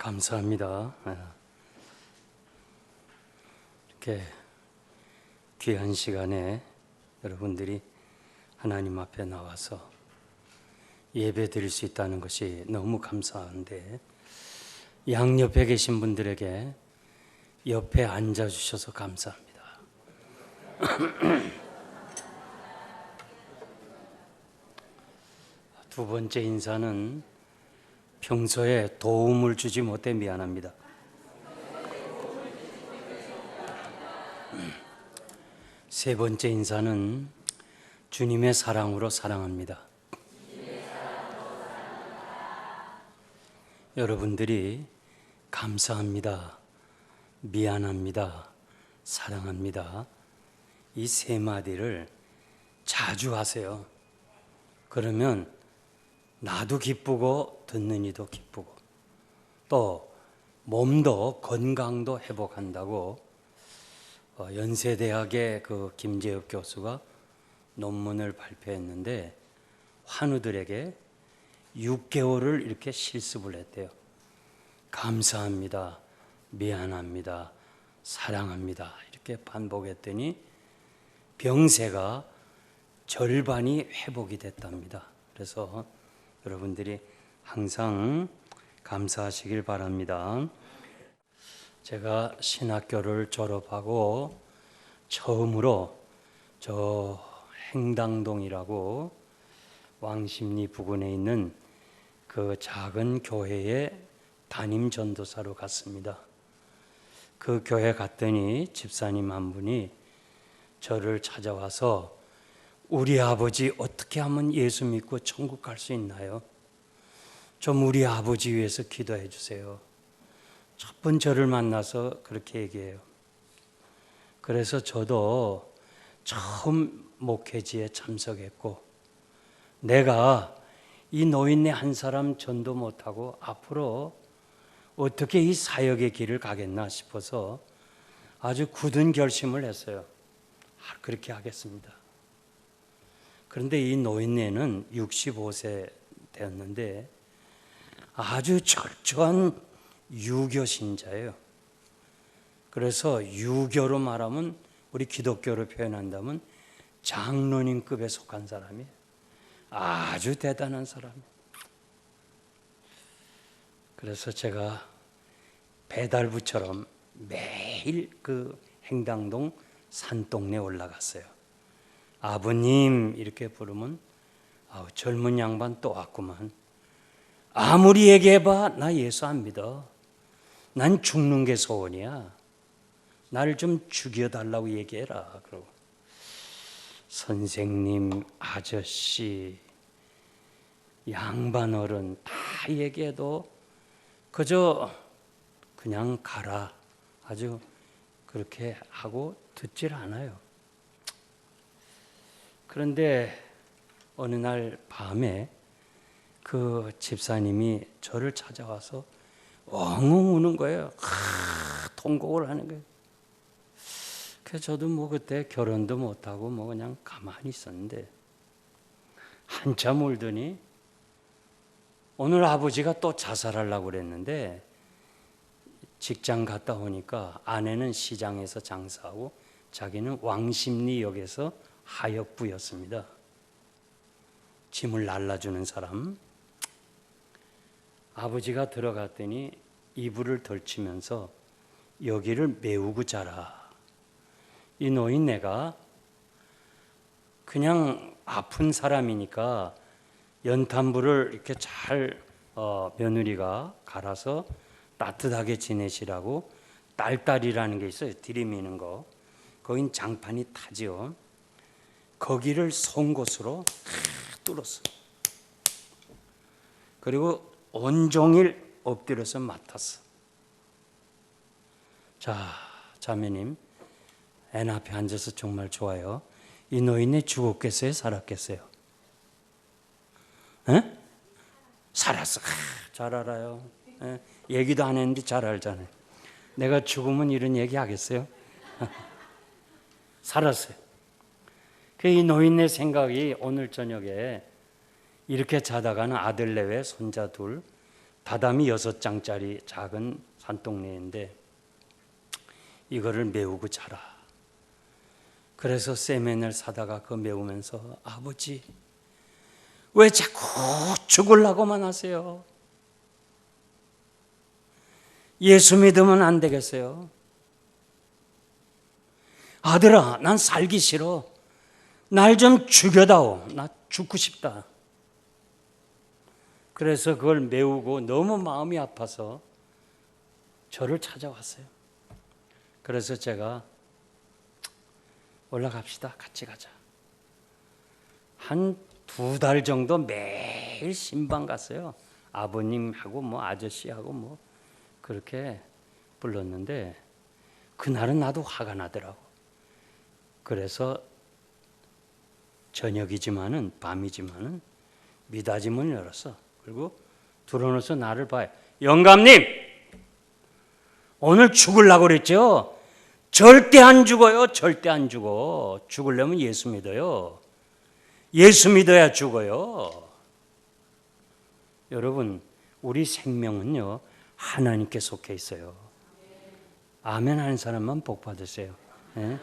감사합니다. 이렇게 귀한 시간에 여러분들이 하나님 앞에 나와서 예배 드릴 수 있다는 것이 너무 감사한데, 양옆에 계신 분들에게 옆에 앉아 주셔서 감사합니다. 두 번째 인사는 평소에 도움을 주지 못해 미안합니다. 세 번째 인사는 주님의 사랑으로 사랑합니다. 여러분들이 감사합니다, 미안합니다, 사랑합니다, 이 세 마디를 자주 하세요. 그러면 나도 기쁘고 듣는 이도 기쁘고 또 몸도 건강도 회복한다고 연세대학의 그 김재엽 교수가 논문을 발표했는데, 환우들에게 6개월을 이렇게 실습을 했대요. 감사합니다, 미안합니다, 사랑합니다 이렇게 반복했더니 병세가 절반이 회복이 됐답니다. 그래서 여러분들이 항상 감사하시길 바랍니다. 제가 신학교를 졸업하고 처음으로 저 행당동이라고 왕십리 부근에 있는 그 작은 교회에 담임 전도사로 갔습니다. 그 교회 갔더니 집사님 한 분이 저를 찾아와서 우리 아버지 어떻게 하면 예수 믿고 천국 갈 수 있나요? 좀 우리 아버지 위해서 기도해 주세요. 첫 번 저를 만나서 그렇게 얘기해요. 그래서 저도 처음 목회지에 참석했고, 내가 이 노인네 한 사람 전도 못하고 앞으로 어떻게 이 사역의 길을 가겠나 싶어서 아주 굳은 결심을 했어요. 그렇게 하겠습니다. 그런데 이 노인네는 65세 되었는데 아주 철저한 유교 신자예요. 그래서 유교로 말하면, 우리 기독교로 표현한다면 장로님급에 속한 사람이에요. 아주 대단한 사람이에요. 그래서 제가 배달부처럼 매일 그 행당동 산동네 올라갔어요. 아버님 이렇게 부르면 젊은 양반 또 왔구만. 아무리 얘기해봐 나 예수 안 믿어. 난 죽는 게 소원이야. 나를 좀 죽여달라고 얘기해라. 그러고 선생님, 아저씨, 양반 어른 다 얘기해도 그저 그냥 가라. 아주 그렇게 하고 듣질 않아요. 그런데 어느 날 밤에 그 집사님이 저를 찾아와서 엉엉 우는 거예요. 통곡을 하는 거예요. 그래서 저도 뭐 그때 결혼도 못하고 뭐 그냥 가만히 있었는데, 한참 울더니 오늘 아버지가 또 자살하려고 그랬는데, 직장 갔다 오니까 아내는 시장에서 장사하고 자기는 왕십리역에서 하역부였습니다. 짐을 날라주는 사람. 아버지가 들어갔더니 이불을 덜치면서 여기를 메우고 자라. 이 노인네가 그냥 아픈 사람이니까 연탄불을 이렇게 잘 며느리가 갈아서 따뜻하게 지내시라고 딸딸이라는 게 있어요. 들이미는 거. 거긴 장판이 타죠. 거기를 송곳으로 뚫었어. 그리고 온종일 엎드려서 맡았어. 자, 자매님, 애 앞에 앉아서 정말 좋아요. 이 노인네 죽었겠어요? 살았겠어요? 에? 살았어. 잘 알아요. 에? 얘기도 안 했는데 잘 알잖아요. 내가 죽으면 이런 얘기 하겠어요? 살았어요. 이 노인네 생각이 오늘 저녁에 이렇게 자다가는 아들 내외 손자 둘 다담이 6장짜리 작은 산동네인데 이거를 메우고 자라. 그래서 세면을 사다가 그거 메우면서 아버지 왜 자꾸 죽으려고만 하세요? 예수 믿으면 안 되겠어요? 아들아, 난 살기 싫어. 날 좀 죽여다오. 나 죽고 싶다. 그래서 그걸 메우고 너무 마음이 아파서 저를 찾아왔어요. 그래서 제가 올라갑시다. 같이 가자. 한 2달 정도 매일 신방 갔어요. 아버님하고 뭐 아저씨하고 뭐 그렇게 불렀는데 그날은 나도 화가 나더라고. 그래서 저녁이지만은 밤이지만은 미닫이 문을 열었어. 그리고 들어오면서 나를 봐요. 영감님, 오늘 죽으려고 그랬죠? 절대 안 죽어요. 절대 안 죽어. 죽으려면 예수 믿어요. 예수 믿어야 죽어요. 여러분, 우리 생명은요 하나님께 속해 있어요. 아멘 하는 사람만 복 받으세요. 네?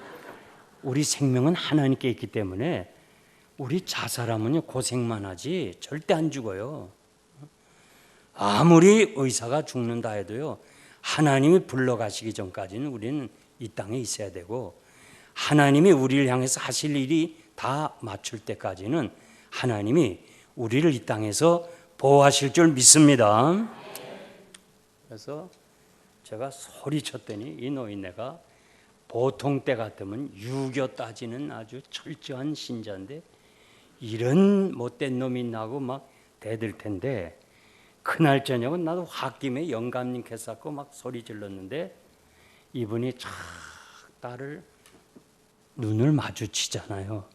우리 생명은 하나님께 있기 때문에 우리 자살하면요 고생만 하지 절대 안 죽어요. 아무리 의사가 죽는다 해도요 하나님이 불러가시기 전까지는 우리는 이 땅에 있어야 되고 하나님이 우리를 향해서 하실 일이 다 맞출 때까지는 하나님이 우리를 이 땅에서 보호하실 줄 믿습니다. 그래서 제가 소리쳤더니 이 노인네가 보통 때 같으면 유교 따지는 아주 철저한 신자인데 이런 못된 놈이 나고 막 대들 텐데 그날 저녁은 나도 홧김에 영감님께서 갖고 막 소리 질렀는데 이분이 쫙 딸을 눈을 마주치잖아요.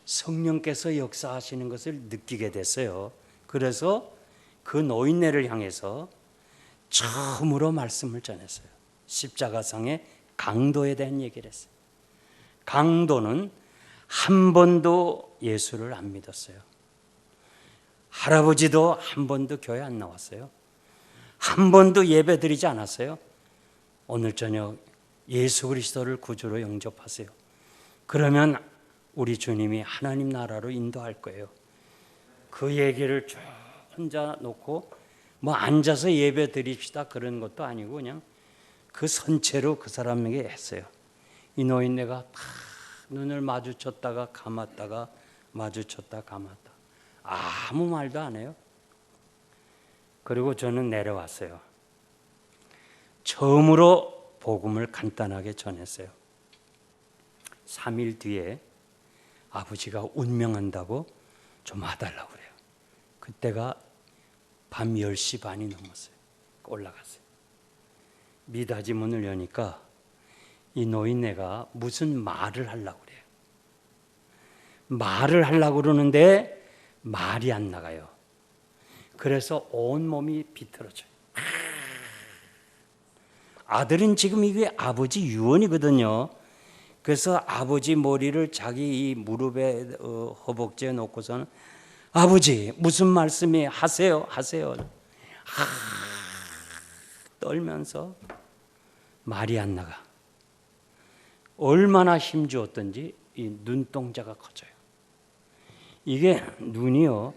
성령께서 역사하시는 것을 느끼게 됐어요. 그래서 그 노인네를 향해서 처음으로 말씀을 전했어요. 십자가상의 강도에 대한 얘기를 했어요. 강도는 한 번도 예수를 안 믿었어요. 할아버지도 한 번도 교회 안 나왔어요. 한 번도 예배 드리지 않았어요. 오늘 저녁 예수 그리스도를 구주로 영접하세요. 그러면 우리 주님이 하나님 나라로 인도할 거예요. 그 얘기를 쭉 혼자 놓고 뭐 앉아서 예배 드립시다 그런 것도 아니고 그냥 그 선체로 그 사람에게 했어요. 이 노인네가 딱 눈을 마주쳤다가 감았다가 마주쳤다 감았다. 아무 말도 안 해요. 그리고 저는 내려왔어요. 처음으로 복음을 간단하게 전했어요. 3일 뒤에 아버지가 운명한다고 좀 와달라고 그래요. 그때가 밤 10시 반이 넘었어요. 올라갔어요. 미닫이 문을 여니까 이 노인네가 무슨 말을 하려고 그래요. 말을 하려고 그러는데 말이 안 나가요. 그래서 온몸이 비틀어져요. 아들은 지금 이게 아버지 유언이거든요. 그래서 아버지 머리를 자기 이 무릎에 허벅지에 놓고서는 아버지 무슨 말씀이 하세요 하세요 떨면서 말이 안 나가. 얼마나 힘주었던지 이 눈동자가 커져요. 이게 눈이요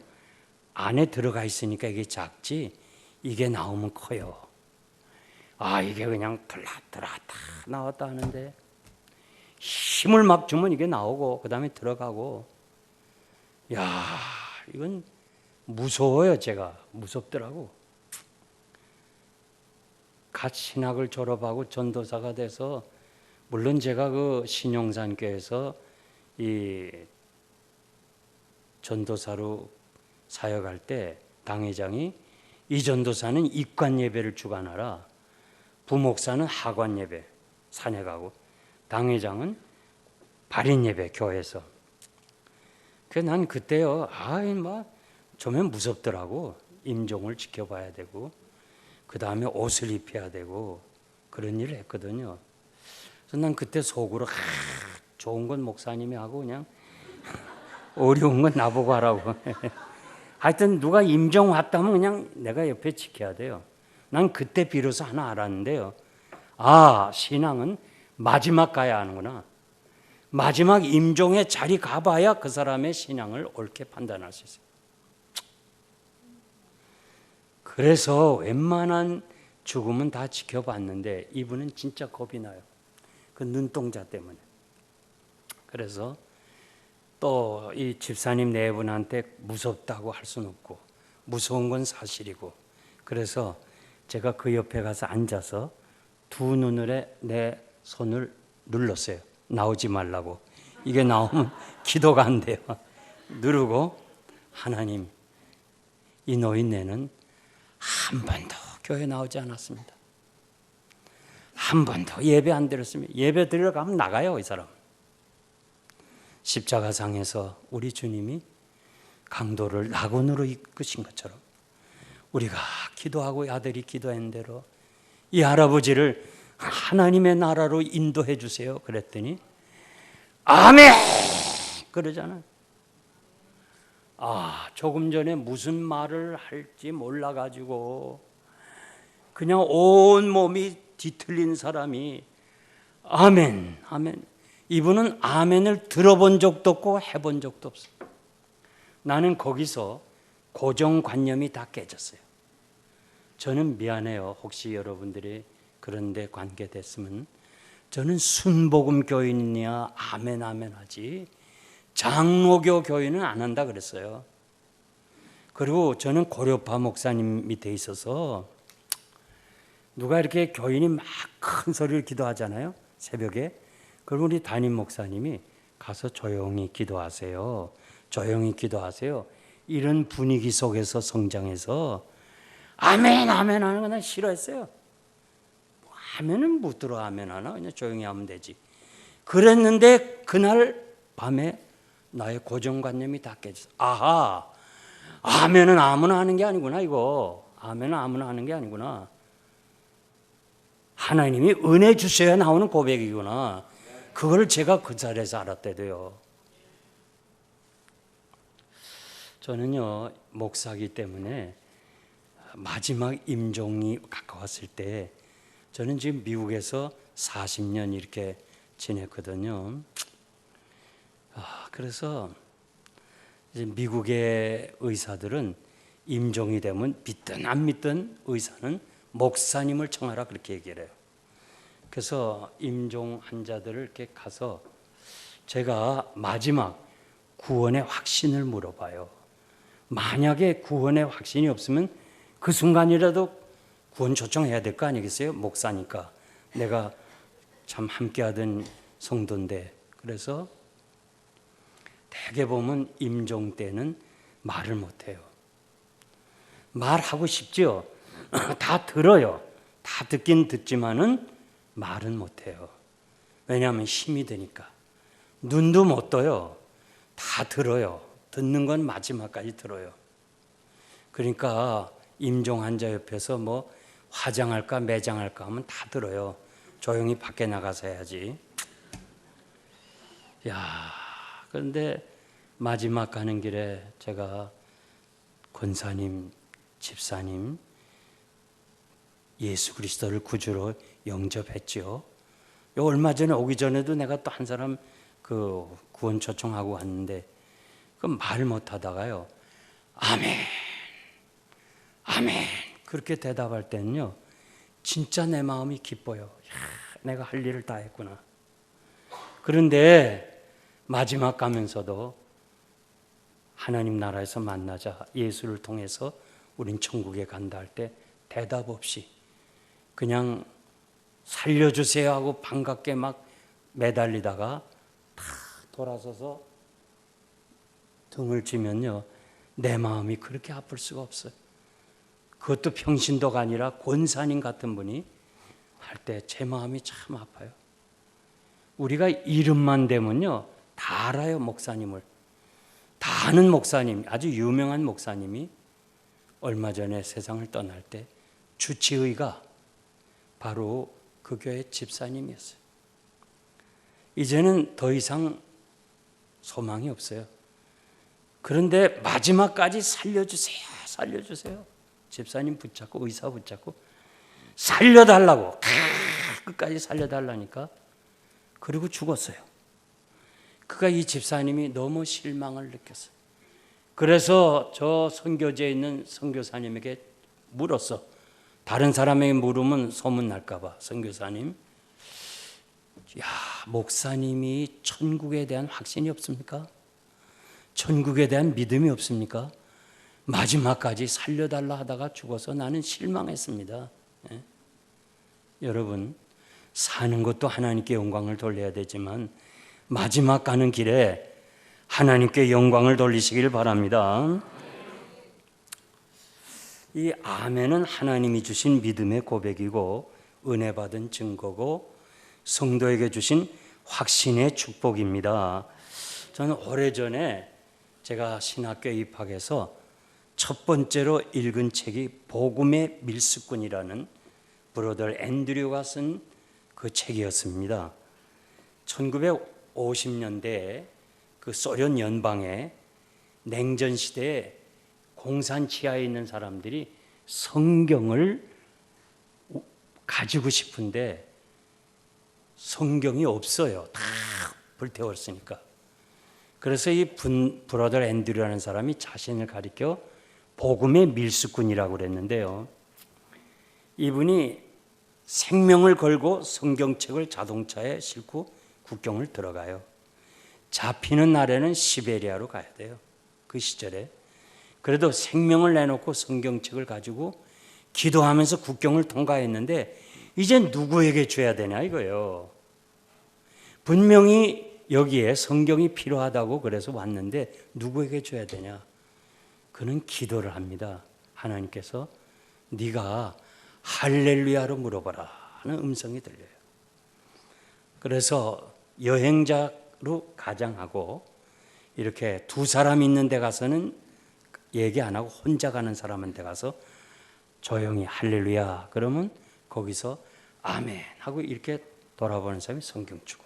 안에 들어가 있으니까 이게 작지 이게 나오면 커요. 아 이게 그냥 들어갔다 나왔다 하는데 힘을 막 주면 이게 나오고 그 다음에 들어가고 야 이건 무서워요. 제가 무섭더라고. 갓 신학을 졸업하고 전도사가 돼서 물론 제가 그 신용산교에서 이 전도사로 사역할 때 당회장이 이 전도사는 입관 예배를 주관하라. 부목사는 하관 예배 산에 가고 당회장은 발인 예배 교회에서. 난 그때요. 좀 무섭더라고. 임종을 지켜봐야 되고 그 다음에 옷을 입혀야 되고 그런 일을 했거든요. 그래서 난 그때 속으로 좋은 건 목사님이 하고 그냥 어려운 건 나보고 하라고. 하여튼 누가 임종 왔다면 그냥 내가 옆에 지켜야 돼요. 난 그때 비로소 하나 알았는데요. 아, 신앙은 마지막 가야 하는구나. 마지막 임종에 자리 가봐야 그 사람의 신앙을 옳게 판단할 수 있어요. 그래서 웬만한 죽음은 다 지켜봤는데 이분은 진짜 겁이 나요. 그 눈동자 때문에. 그래서 또 이 집사님 네 분한테 무섭다고 할 수는 없고 무서운 건 사실이고, 그래서 제가 그 옆에 가서 앉아서 두 눈으로 내 손을 눌렀어요. 나오지 말라고. 이게 나오면 기도가 안 돼요. 누르고, 하나님, 이 노인네는 한 번도 교회 나오지 않았습니다. 한 번도 예배 안 드렸습니다. 예배 드리러 가면 나가요, 이 사람. 십자가상에서 우리 주님이 강도를 낙원으로 이끄신 것처럼 우리가 기도하고 아들이 기도한 대로 이 할아버지를 하나님의 나라로 인도해 주세요. 그랬더니 아멘! 그러잖아요. 아, 조금 전에 무슨 말을 할지 몰라가지고 그냥 온 몸이 뒤틀린 사람이 아멘, 아멘. 이분은 아멘을 들어본 적도 없고 해본 적도 없어요. 나는 거기서 고정관념이 다 깨졌어요. 저는 미안해요. 혹시 여러분들이 그런데 관계됐으면, 저는 순복음 교인이야 아멘 아멘 하지 장로교 교인은 안 한다 그랬어요. 그리고 저는 고려파 목사님 밑에 있어서 누가 이렇게 교인이 막 큰 소리를 기도하잖아요, 새벽에. 그리고 우리 담임 목사님이 가서 조용히 기도하세요. 조용히 기도하세요. 이런 분위기 속에서 성장해서 아멘 아멘 하는 거 난 싫어했어요. 아멘은 못 들어 아멘 하나? 그냥 조용히 하면 되지. 그랬는데 그날 밤에 나의 고정관념이 다 깨졌어. 아하, 아멘은 아무나 하는 게 아니구나. 이거 아멘은 아무나 하는 게 아니구나. 하나님이 은혜 주셔야 나오는 고백이구나. 그걸 제가 그 자리에서 알았대도요. 저는요, 목사기 때문에 마지막 임종이 가까웠을 때, 저는 지금 미국에서 40년 이렇게 지냈거든요. 그래서 이제 미국의 의사들은 임종이 되면 믿든 안 믿든 의사는 목사님을 청하라 그렇게 얘기를 해요. 그래서 임종 환자들을 이렇게 가서 제가 마지막 구원의 확신을 물어봐요. 만약에 구원의 확신이 없으면 그 순간이라도 구원 초청해야 될 거 아니겠어요? 목사니까. 내가 참 함께하던 성도인데. 그래서 대개 보면 임종 때는 말을 못해요. 말하고 싶죠? 다 들어요. 다 듣긴 듣지만은 말은 못해요. 왜냐하면 힘이 드니까. 눈도 못 떠요. 다 들어요. 듣는 건 마지막까지 들어요. 그러니까 임종 환자 옆에서 뭐 화장할까 매장할까 하면 다 들어요. 조용히 밖에 나가서 해야지. 야, 그런데 마지막 가는 길에 제가 권사님, 집사님, 예수 그리스도를 구주로 영접했죠. 얼마 전에 오기 전에도 내가 또 한 사람 그 구원 초청하고 왔는데 그 말 못하다가요, 아멘, 아멘 그렇게 대답할 때는요, 진짜 내 마음이 기뻐요. 야, 내가 할 일을 다 했구나. 그런데 마지막 가면서도 하나님 나라에서 만나자, 예수를 통해서 우린 천국에 간다 할 때 대답 없이 그냥 살려주세요 하고 반갑게 막 매달리다가 다 돌아서서 등을 쥐면요, 내 마음이 그렇게 아플 수가 없어요. 그것도 평신도가 아니라 권사님 같은 분이 할 때 제 마음이 참 아파요. 우리가 이름만 대면요 다 알아요. 목사님을 다 아는 목사님, 아주 유명한 목사님이 얼마 전에 세상을 떠날 때 주치의가 바로 그 교회 집사님이었어요. 이제는 더 이상 소망이 없어요. 그런데 마지막까지 살려주세요, 살려주세요. 집사님 붙잡고 의사 붙잡고 살려달라고 끝까지 살려달라니까. 그리고 죽었어요. 그가 이 집사님이 너무 실망을 느꼈어요. 그래서 저 선교지에 있는 선교사님에게 물었어. 다른 사람에게 물으면 소문날까 봐. 선교사님, 야, 목사님이 천국에 대한 확신이 없습니까? 천국에 대한 믿음이 없습니까? 마지막까지 살려달라 하다가 죽어서 나는 실망했습니다. 예? 여러분, 사는 것도 하나님께 영광을 돌려야 되지만 마지막 가는 길에 하나님께 영광을 돌리시길 바랍니다. 이 아멘은 하나님이 주신 믿음의 고백이고 은혜 받은 증거고 성도에게 주신 확신의 축복입니다. 저는 오래전에 제가 신학교에 입학해서 첫 번째로 읽은 책이 복음의 밀수꾼이라는 브로더 앤드류가 쓴 그 책이었습니다. 1950년대에 그 소련 연방의 냉전 시대에 공산 치하에 있는 사람들이 성경을 가지고 싶은데 성경이 없어요. 다 불태웠으니까. 그래서 이 브로더 앤드류라는 사람이 자신을 가리켜 복음의 밀수꾼이라고 그랬는데요. 이분이 생명을 걸고 성경책을 자동차에 싣고 국경을 들어가요. 잡히는 날에는 시베리아로 가야 돼요. 그 시절에. 그래도 생명을 내놓고 성경책을 가지고 기도하면서 국경을 통과했는데 이제 누구에게 줘야 되냐 이거예요. 분명히 여기에 성경이 필요하다고 그래서 왔는데 누구에게 줘야 되냐. 그는 기도를 합니다. 하나님께서 네가 할렐루야로 물어봐라 하는 음성이 들려요. 그래서 여행자로 가장하고 이렇게 두 사람 있는 데 가서는 얘기 안 하고 혼자 가는 사람한테 가서 조용히 할렐루야 그러면 거기서 아멘 하고 이렇게 돌아보는 사람이 성경 주고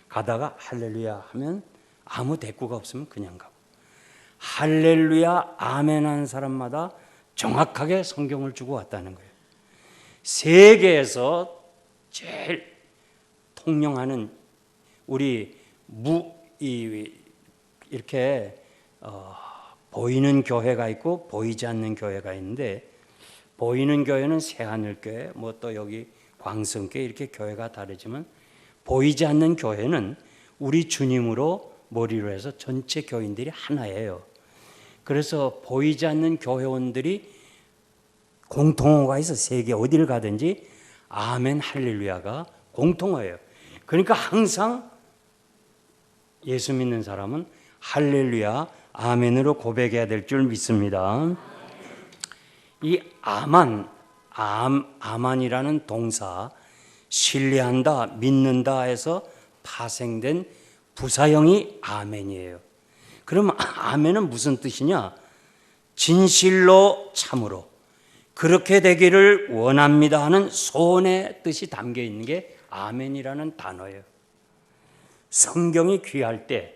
가다가 할렐루야 하면 아무 대꾸가 없으면 그냥 가고 할렐루야 아멘 하는 사람마다 정확하게 성경을 주고 왔다는 거예요. 세계에서 제일 통용하는 우리 이렇게 보이는 교회가 있고 보이지 않는 교회가 있는데 보이는 교회는 새하늘교회 뭐 또 여기 광성교회 이렇게 교회가 다르지만 보이지 않는 교회는 우리 주님으로 머리로 해서 전체 교인들이 하나예요. 그래서 보이지 않는 교회원들이 공통어가 있어. 세계 어디를 가든지 아멘 할렐루야가 공통어예요. 그러니까 항상 예수 믿는 사람은 할렐루야 아멘으로 고백해야 될 줄 믿습니다. 이 아만이라는 동사 신뢰한다 믿는다 해서 파생된 부사형이 아멘이에요. 그러면 아멘은 무슨 뜻이냐? 진실로 참으로 그렇게 되기를 원합니다 하는 소원의 뜻이 담겨 있는 게 아멘이라는 단어예요. 성경이 귀할 때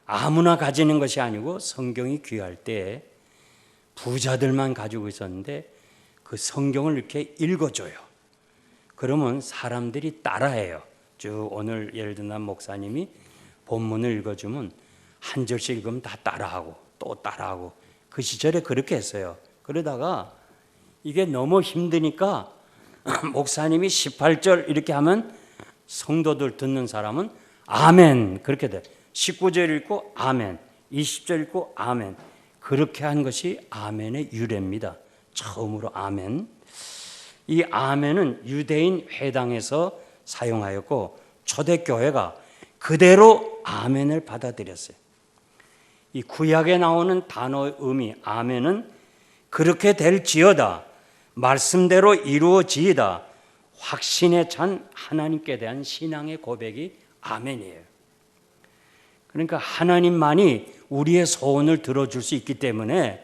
아무나 가지는 것이 아니고 성경이 귀할 때 부자들만 가지고 있었는데 그 성경을 이렇게 읽어줘요. 그러면 사람들이 따라해요. 쭉 오늘 예를 들면 목사님이 본문을 읽어주면 한 절씩 읽으면 다 따라하고 또 따라하고 그 시절에 그렇게 했어요. 그러다가 이게 너무 힘드니까 목사님이 18절 이렇게 하면 성도들 듣는 사람은 아멘 그렇게 돼. 19절 읽고 아멘, 20절 읽고 아멘. 그렇게 한 것이 아멘의 유래입니다. 처음으로 아멘. 이 아멘은 유대인 회당에서 사용하였고 초대교회가 그대로 아멘을 받아들였어요. 이 구약에 나오는 단어의 의미 아멘은 그렇게 될지어다 말씀대로 이루어지이다 확신에 찬 하나님께 대한 신앙의 고백이 아멘이에요. 그러니까 하나님만이 우리의 소원을 들어줄 수 있기 때문에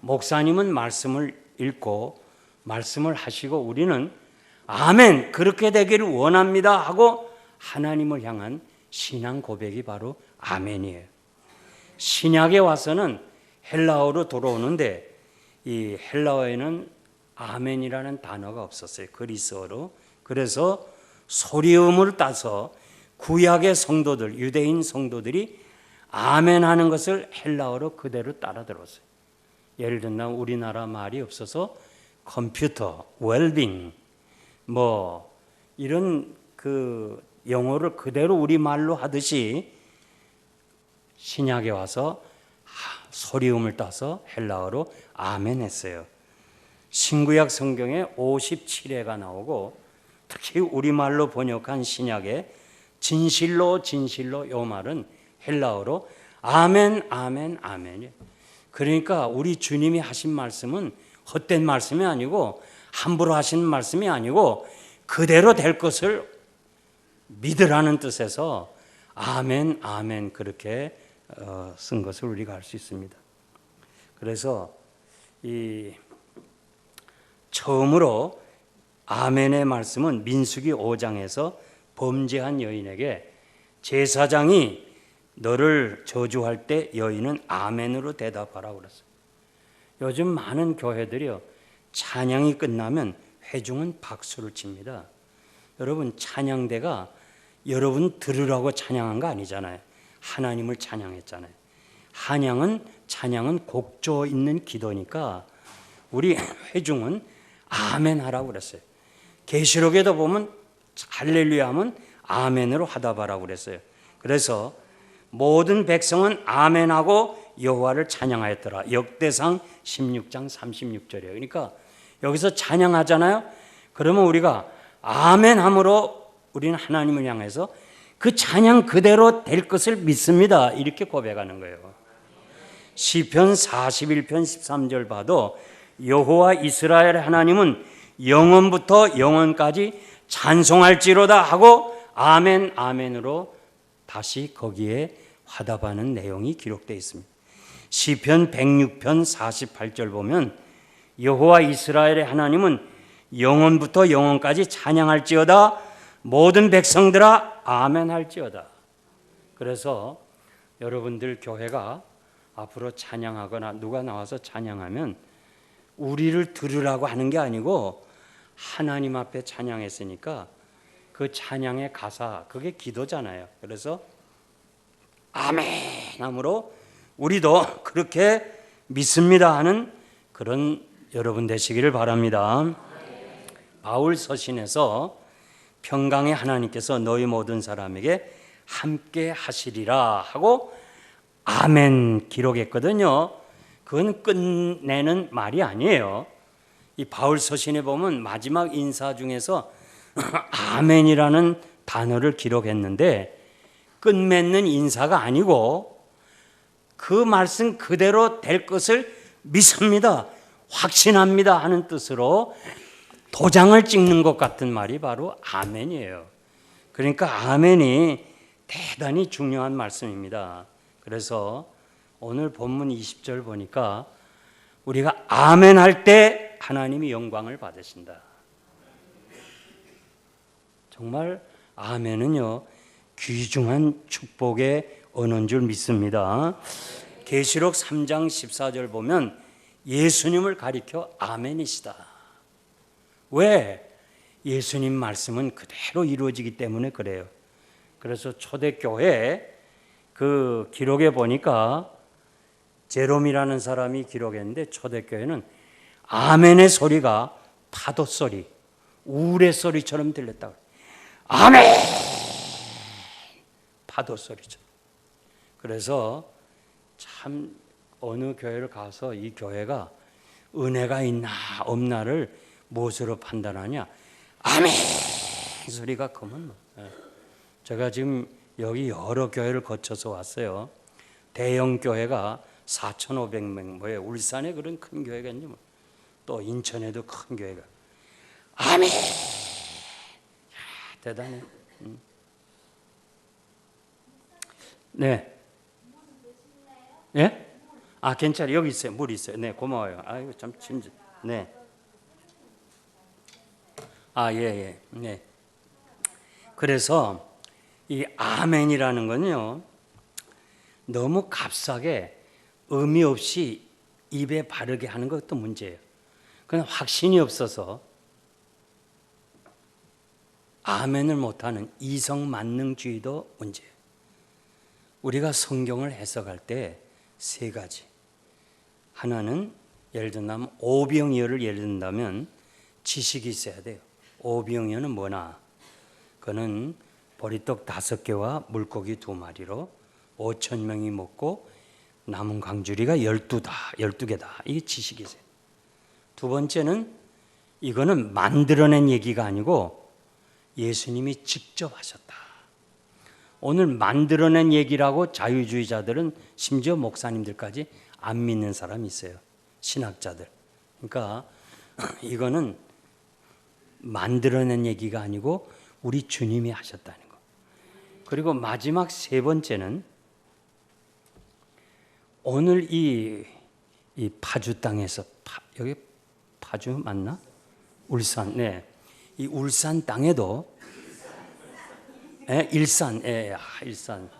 목사님은 말씀을 읽고 말씀을 하시고 우리는 아멘 그렇게 되기를 원합니다 하고 하나님을 향한 신앙 고백이 바로 아멘이에요. 신약에 와서는 헬라어로 돌아오는데 이 헬라어에는 아멘이라는 단어가 없었어요. 그리스어로. 그래서 소리음을 따서 구약의 성도들, 유대인 성도들이 아멘 하는 것을 헬라어로 그대로 따라 들었어요. 예를 들면 우리나라 말이 없어서 컴퓨터, 웰빙 뭐 이런 그 영어를 그대로 우리말로 하듯이 신약에 와서 소리음을 따서 헬라어로 아멘 했어요. 신구약 성경에 57회가 나오고 특히 우리말로 번역한 신약에 진실로 진실로 요 말은 헬라어로 아멘 아멘 아멘이에요. 그러니까 우리 주님이 하신 말씀은 헛된 말씀이 아니고 함부로 하신 말씀이 아니고 그대로 될 것을 믿으라는 뜻에서 아멘 아멘 그렇게 쓴 것을 우리가 알 수 있습니다. 그래서 이 처음으로 아멘의 말씀은 민수기 5장에서 범죄한 여인에게 제사장이 너를 저주할 때 여인은 아멘으로 대답하라고 그랬어요. 요즘 많은 교회들이요, 찬양이 끝나면 회중은 박수를 칩니다. 여러분, 찬양대가 여러분 들으라고 찬양한 거 아니잖아요. 하나님을 찬양했잖아요. 찬양은 곡조 있는 기도니까 우리 회중은 아멘 하라고 그랬어요. 계시록에도 보면 할렐루야 하면 아멘으로 화답하라고 그랬어요. 그래서 모든 백성은 아멘하고 여호와를 찬양하였더라. 역대상 16장 36절이에요. 그러니까 여기서 찬양하잖아요. 그러면 우리가 아멘함으로 우리는 하나님을 향해서 그 찬양 그대로 될 것을 믿습니다. 이렇게 고백하는 거예요. 시편 41편 13절 봐도 여호와 이스라엘의 하나님은 영원부터 영원까지 찬송할지로다 하고 아멘 아멘으로 다시 거기에 화답하는 내용이 기록되어 있습니다. 시편 106편 48절 보면 여호와 이스라엘의 하나님은 영원부터 영원까지 찬양할지어다 모든 백성들아 아멘 할지어다. 그래서 여러분들 교회가 앞으로 찬양하거나 누가 나와서 찬양하면 우리를 들으라고 하는 게 아니고 하나님 앞에 찬양했으니까 그 찬양의 가사 그게 기도잖아요. 그래서 아멘 함으로 우리도 그렇게 믿습니다 하는 그런 여러분 되시기를 바랍니다. 바울 서신에서 평강의 하나님께서 너희 모든 사람에게 함께 하시리라 하고 아멘 기록했거든요. 그건 끝내는 말이 아니에요. 이 바울 서신에 보면 마지막 인사 중에서 아멘이라는 단어를 기록했는데 끝맺는 인사가 아니고 그 말씀 그대로 될 것을 믿습니다, 확신합니다 하는 뜻으로 도장을 찍는 것 같은 말이 바로 아멘이에요. 그러니까 아멘이 대단히 중요한 말씀입니다. 그래서 오늘 본문 20절 보니까 우리가 아멘 할 때 하나님이 영광을 받으신다. 정말 아멘은요 귀중한 축복의 언어인 줄 믿습니다. 계시록 3장 14절 보면 예수님을 가리켜 아멘이시다. 왜? 예수님 말씀은 그대로 이루어지기 때문에 그래요. 그래서 초대교회 그 기록에 보니까 제롬이라는 사람이 기록했는데 초대교회는 아멘의 소리가 파도 소리, 우레 소리처럼 들렸다고. 아멘! 파도 소리처럼. 그래서 참 어느 교회를 가서 이 교회가 은혜가 있나 없나를 무엇으로 판단하냐? 아멘! 소리가 크면 제가 지금 여기 여러 교회를 거쳐서 왔어요. 대형 교회가 4,500명, 뭐예요? 울산에 그런 큰 교회가 있는지, 또 인천에도 큰 교회가. 아멘! 대단해. 네. 예? 아, 괜찮아요. 여기 있어요. 물 있어요. 네, 고마워요. 아이고, 참 진짜. 네. 아, 예. 네. 그래서 이 아멘이라는 건요, 너무 값싸게 의미 없이 입에 바르게 하는 것도 문제예요. 그냥 확신이 없어서 아멘을 못하는 이성만능주의도 문제예요. 우리가 성경을 해석할 때 세 가지. 하나는 예를 든다면 오병이어를 예를 든다면 지식이 있어야 돼요. 오병이어는 뭐나? 그는 보리떡 5개와 물고기 2마리로 5천 명이 먹고 남은 광주리가 12개다. 이게 지식이세요. 두 번째는 이거는 만들어낸 얘기가 아니고 예수님이 직접 하셨다. 오늘 만들어낸 얘기라고 자유주의자들은 심지어 목사님들까지 안 믿는 사람이 있어요. 신학자들. 그러니까 이거는 만들어낸 얘기가 아니고 우리 주님이 하셨다는 거. 그리고 마지막 세 번째는 오늘 이 파주 땅에서 여기 파주 맞나? 울산. 네. 이 울산 땅에도 일산. 일산.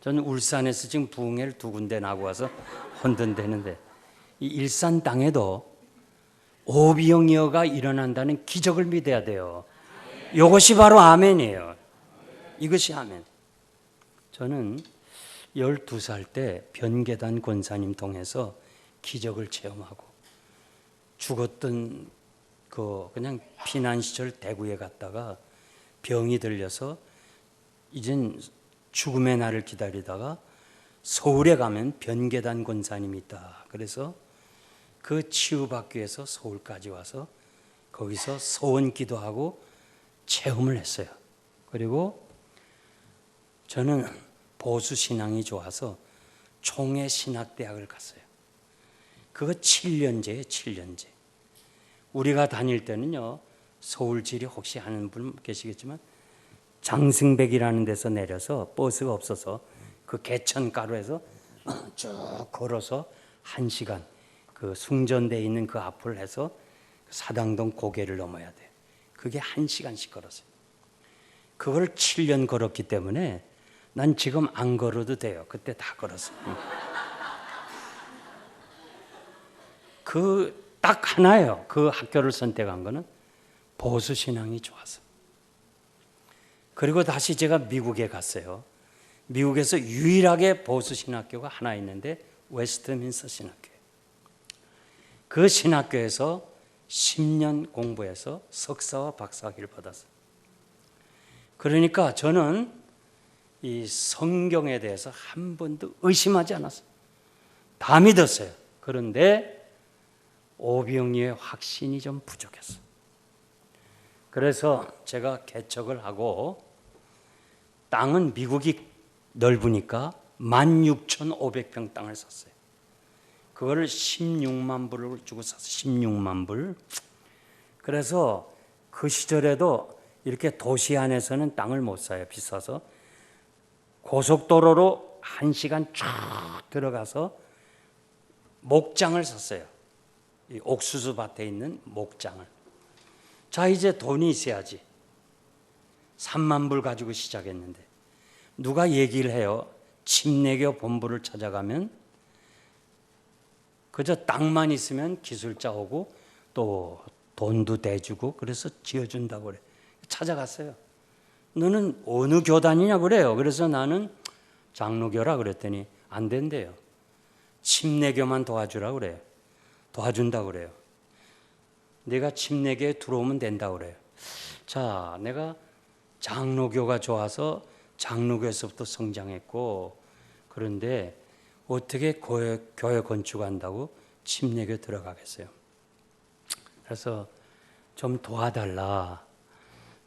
저는 울산에서 지금 부흥회를 2군데 나고 와서 혼돈되는데 이 일산 땅에도 오병이어가 일어난다는 기적을 믿어야 돼요. 이것이 바로 아멘이에요. 이것이 아멘. 저는 12살 때 변계단 권사님 통해서 기적을 체험하고 죽었던 그냥 피난 시절 대구에 갔다가 병이 들려서 이젠 죽음의 날을 기다리다가 서울에 가면 변계단 권사님이 있다. 그래서 그 치유받기 위해서 서울까지 와서 거기서 소원 기도하고 체험을 했어요. 그리고 저는 보수 신앙이 좋아서 총회 신학대학을 갔어요. 그거 7년제예요, 7년제. 우리가 다닐 때는요, 서울지리 혹시 아는 분 계시겠지만 장승백이라는 데서 내려서 버스가 없어서 그 개천가로에서 쭉 걸어서 1시간 그 숭전대에 있는 그 앞을 해서 사당동 고개를 넘어야 돼요. 그게 1시간씩 걸었어요. 그걸 7년 걸었기 때문에 난 지금 안 걸어도 돼요. 그때 다 걸었어요. 그 딱 하나예요. 그 학교를 선택한 거는 보수 신앙이 좋아서. 그리고 다시 제가 미국에 갔어요. 미국에서 유일하게 보수 신학교가 하나 있는데 웨스트민스터 신학교예요. 그 신학교에서 10년 공부해서 석사와 박사학위를 받았어요. 그러니까 저는 이 성경에 대해서 한 번도 의심하지 않았어요. 다 믿었어요. 그런데 오병이어의 확신이 좀 부족했어요. 그래서 제가 개척을 하고 땅은 미국이 넓으니까 16,500평 땅을 샀어요. 그거를 16만 불을 주고 샀어요. 16만 불. 그래서 그 시절에도 이렇게 도시 안에서는 땅을 못 사요. 비싸서. 고속도로로 1시간 쫙 들어가서 목장을 샀어요. 이 옥수수 밭에 있는 목장을. 자, 이제 돈이 있어야지. 3만 불 가지고 시작했는데 누가 얘기를 해요. 침례교 본부를 찾아가면 그저 땅만 있으면 기술자 오고 또 돈도 대주고 그래서 지어준다고 그래. 찾아갔어요. 너는 어느 교단이냐 그래요. 그래서 나는 장로교라 그랬더니 안 된대요. 침례교만 도와주라 그래요. 도와준다 그래요. 내가 침례교에 들어오면 된다 그래요. 자, 내가 장로교가 좋아서 장로교에서부터 성장했고 그런데 어떻게 교회 건축한다고 침례교 들어가겠어요. 그래서 좀 도와달라.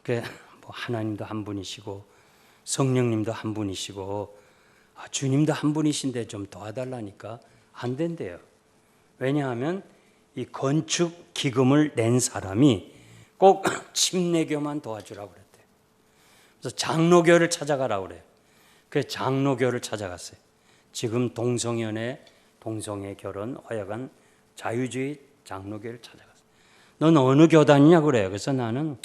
뭐 하나님도 한 분이시고 성령님도 한 분이시고 주님도 한 분이신데 좀 도와달라니까 안 된대요. 왜냐하면 이 건축 기금을 낸 사람이 꼭 침례교만 도와주라고 그랬대요. 그래서 장로교를 찾아가라고 그래요. 그래서 장로교를 찾아갔어요. 지금 동성연애 결혼 허약한 자유주의 장로교를 찾아갔어요. 넌 어느 교단이냐 그래요. 그래서 나는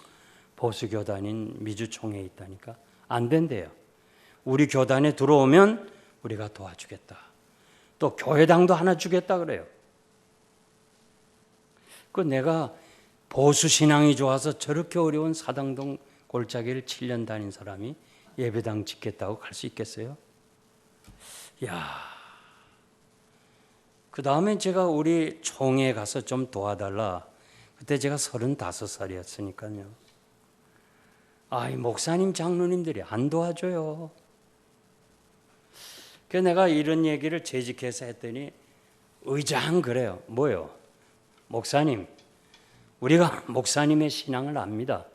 보수교단인 미주총회에 있다니까 안 된대요. 우리 교단에 들어오면 우리가 도와주겠다. 또 교회당도 하나 주겠다 그래요. 그 내가 보수 신앙이 좋아서 저렇게 어려운 사당동 골짜기를 7년 다닌 사람이 예배당 짓겠다고 갈 수 있겠어요? 그 다음에 제가 우리 총회에 가서 좀 도와달라. 그때 제가 35살이었으니까요. 이 목사님, 장로님들이 안 도와줘요. 그래서 내가 이런 얘기를 재직해서 했더니 의장 그래요. 뭐요? 목사님, 우리가 목사님의 신앙을 압니다.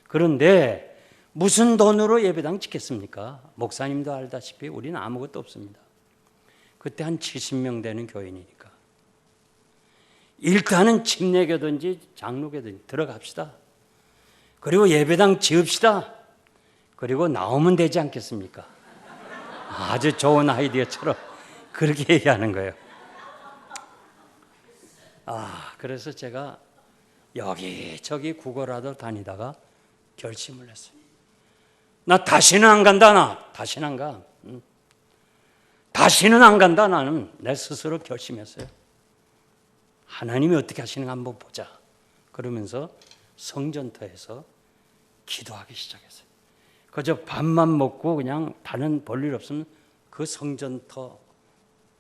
그런데 무슨 돈으로 예배당 짓겠습니까? 목사님도 알다시피 우리는 아무것도 없습니다. 그때 한 70명 되는 교인이니까. 일단은 침례교든지 장로교든지 들어갑시다. 그리고 예배당 지읍시다. 그리고 나오면 되지 않겠습니까? 아주 좋은 아이디어처럼 그렇게 얘기하는 거예요. 그래서 제가 여기저기 국어라도 다니다가 결심을 했어요. 나 다시는 안 간다. 다시는 안 가. 다시는 안 간다. 나는 내 스스로 결심했어요. 하나님이 어떻게 하시는가 한번 보자. 그러면서 성전터에서 기도하기 시작했어요. 그저 밥만 먹고 그냥 다른 볼일 없으면 그 성전터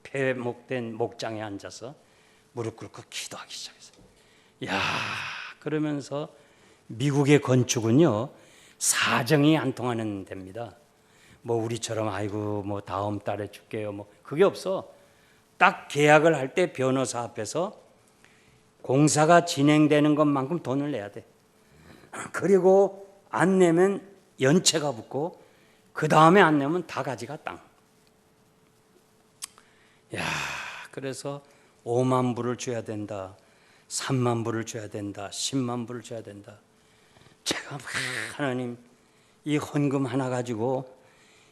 폐목된 목장에 앉아서 무릎 꿇고 기도하기 시작했어요. 그러면서 미국의 건축은요, 사정이 안 통하는 데입니다. 뭐 우리처럼 아이고 뭐 다음 달에 줄게요. 뭐 그게 없어. 딱 계약을 할 때 변호사 앞에서 공사가 진행되는 것만큼 돈을 내야 돼. 그리고 안 내면 연체가 붙고 그 다음에 안 내면 다 가지가 땅. 그래서 5만 불을 줘야 된다. 3만 불을 줘야 된다. 10만 불을 줘야 된다. 제가 하나님 이 헌금 하나 가지고